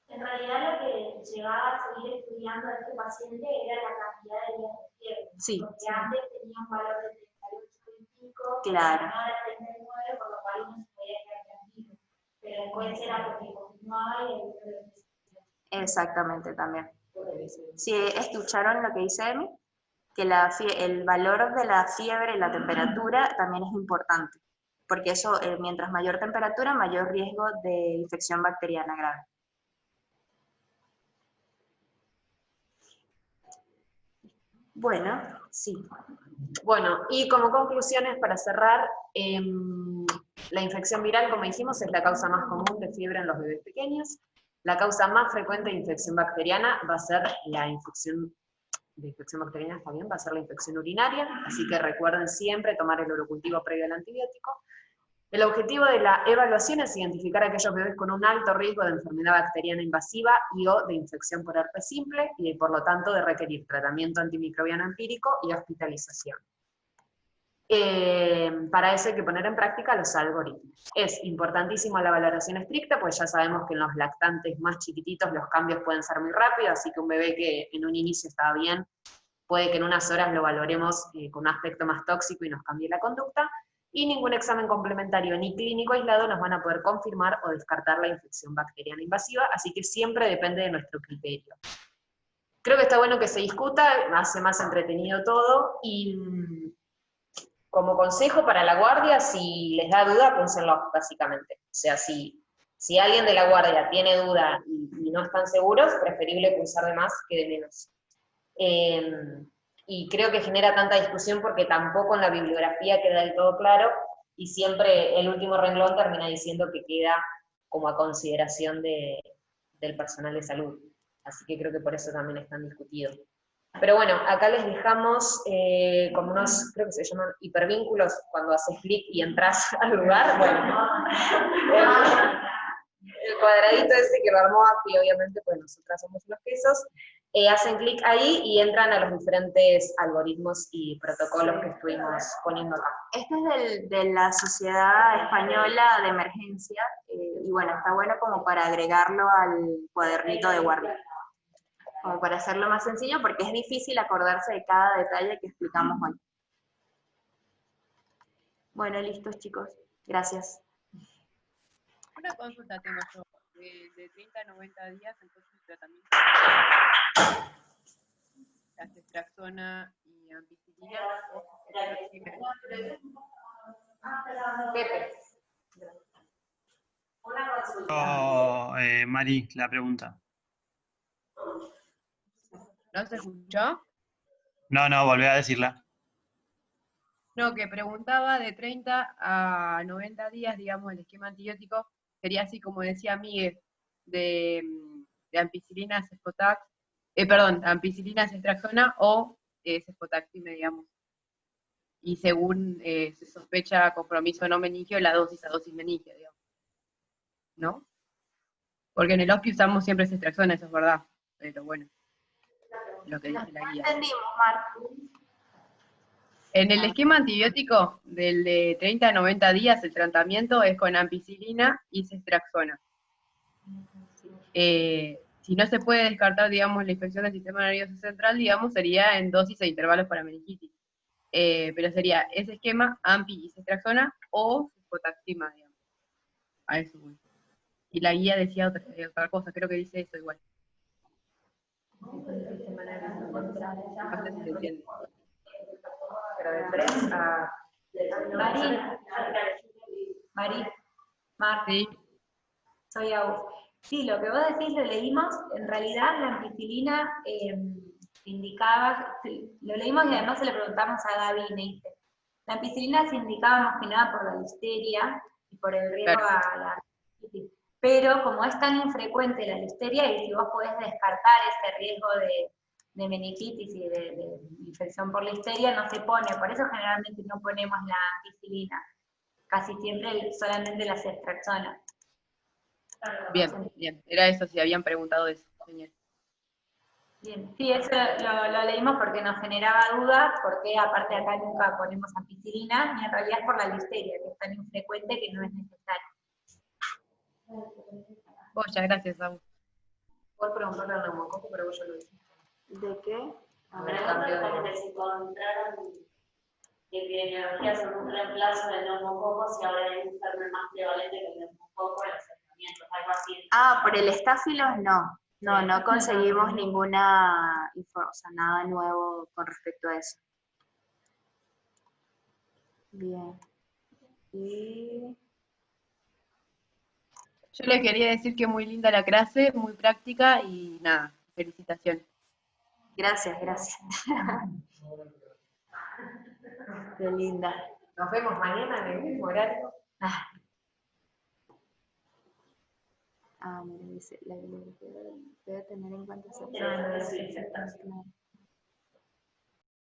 En realidad lo que llegaba a seguir estudiando a este paciente era la cantidad de días de fiebre. Sí. Porque antes tenía un valor de 38 y pico, Claro. ahora 39, por lo cual uno se podía quedar tranquilo. Pero después era porque continuaba y el Exactamente, también. Si escucharon lo que dice Emi, que el valor de la fiebre y la temperatura también es importante, porque eso, mientras mayor temperatura, mayor riesgo de infección bacteriana grave. Bueno, sí. Bueno, y como conclusiones para cerrar, la infección viral, como dijimos, es la causa más común de fiebre en los bebés pequeños. La causa más frecuente de infección bacteriana va a ser la infección bacteriana, está bien, va a ser la infección urinaria, así que recuerden siempre tomar el urocultivo previo al antibiótico. El objetivo de la evaluación es identificar a aquellos bebés con un alto riesgo de enfermedad bacteriana invasiva y o de infección por herpes simple, y por lo tanto de requerir tratamiento antimicrobiano empírico y hospitalización. Para eso hay que poner en práctica los algoritmos. Es importantísimo la valoración estricta, pues ya sabemos que en los lactantes más chiquititos los cambios pueden ser muy rápidos, así que un bebé que en un inicio estaba bien, puede que en unas horas lo valoremos con un aspecto más tóxico y nos cambie la conducta, y ningún examen complementario ni clínico aislado nos van a poder confirmar o descartar la infección bacteriana invasiva, así que siempre depende de nuestro criterio. Creo que está bueno que se discuta, hace más entretenido todo, y como consejo para la guardia, si les da duda, piénsenlo básicamente. O sea, si alguien de la guardia tiene duda y no están seguros, preferible pulsar de más que de menos. Y creo que genera tanta discusión porque tampoco en la bibliografía queda del todo claro, y siempre el último renglón termina diciendo que queda como a consideración del personal de salud. Así que creo que por eso también es tan discutido. Pero bueno, acá les dejamos como unos, creo que se llaman hipervínculos, cuando haces clic y entras al lugar. Bueno, el cuadradito ese que lo armó AFI, obviamente, pues nosotras somos los quesos, hacen clic ahí y entran a los diferentes algoritmos y protocolos que estuvimos poniendo acá. Este es de la Sociedad Española de Emergencia, y bueno, está bueno como para agregarlo al cuadernito de guardia, como para hacerlo más sencillo, porque es difícil acordarse de cada detalle que explicamos hoy. Bueno, listos chicos, gracias. Una consulta tengo yo, de 30 a 90 días, entonces el tratamiento la ceftriaxona y ampicilina. Pepe. Mari, la pregunta. ¿No se escuchó? No, volví a decirla. No, que preguntaba de 30 a 90 días, digamos, el esquema antibiótico sería así como decía Miguel, de ampicilina, cefpotax, ampicilina, ceftriaxona o cefpotaxime, digamos. Y según se sospecha compromiso no meningio, la dosis a dosis meningia, digamos. ¿No? Porque en el OSPI usamos siempre ceftriaxona, eso es verdad, pero bueno, lo que dice la guía. Entendimos, Mar. En el esquema antibiótico del de 30 a 90 días, el tratamiento es con ampicilina y ceftriaxona. Si no se puede descartar, digamos, la infección del sistema nervioso central, digamos, sería en dosis e intervalos para meningitis. Pero sería ese esquema, ampi y ceftriaxona, o cefpotaxima, digamos. A eso voy. Y la guía decía otra cosa, creo que dice eso igual. No sé si se entiende. Pero de 3 a... Mar, sí. Soy Agus. Sí, lo que vos decís lo leímos, en realidad la ampicilina indicaba, lo leímos y además se lo preguntamos a Gaby Neiste. La ampicilina se indicaba más que nada por la listeria y por el riesgo a la meningitis. Pero como es tan infrecuente la listeria, y si vos podés descartar ese riesgo de meningitis y de infección por listeria, no se pone. Por eso generalmente no ponemos la ampicilina. Casi siempre solamente la ceftriaxona. Bien, bien. Era eso, si habían preguntado eso. Genial. Bien, sí, eso lo leímos porque nos generaba dudas, porque aparte acá nunca ponemos ampicilina, y en realidad es por la listeria, que es tan infrecuente que no es necesario. Muchas gracias, Saúl. Por preguntarle al neumococo, pero vos ya lo dijiste. ¿De qué? A ver, cambio como de... que se encontraron epidemiología sobre un reemplazo del neumococo, si ahora hay un germen más prevalente que el neumococo en los tratamientos, algo así. Ah, por el estáfilos no. No conseguimos ninguna o sea, nada nuevo con respecto a eso. Bien. Y Yo les quería decir que muy linda la clase, muy práctica y nada, felicitaciones. gracias. Qué linda. Nos vemos mañana en el mismo horario. Mira, dice, la biblioteca debe tener en cuenta esa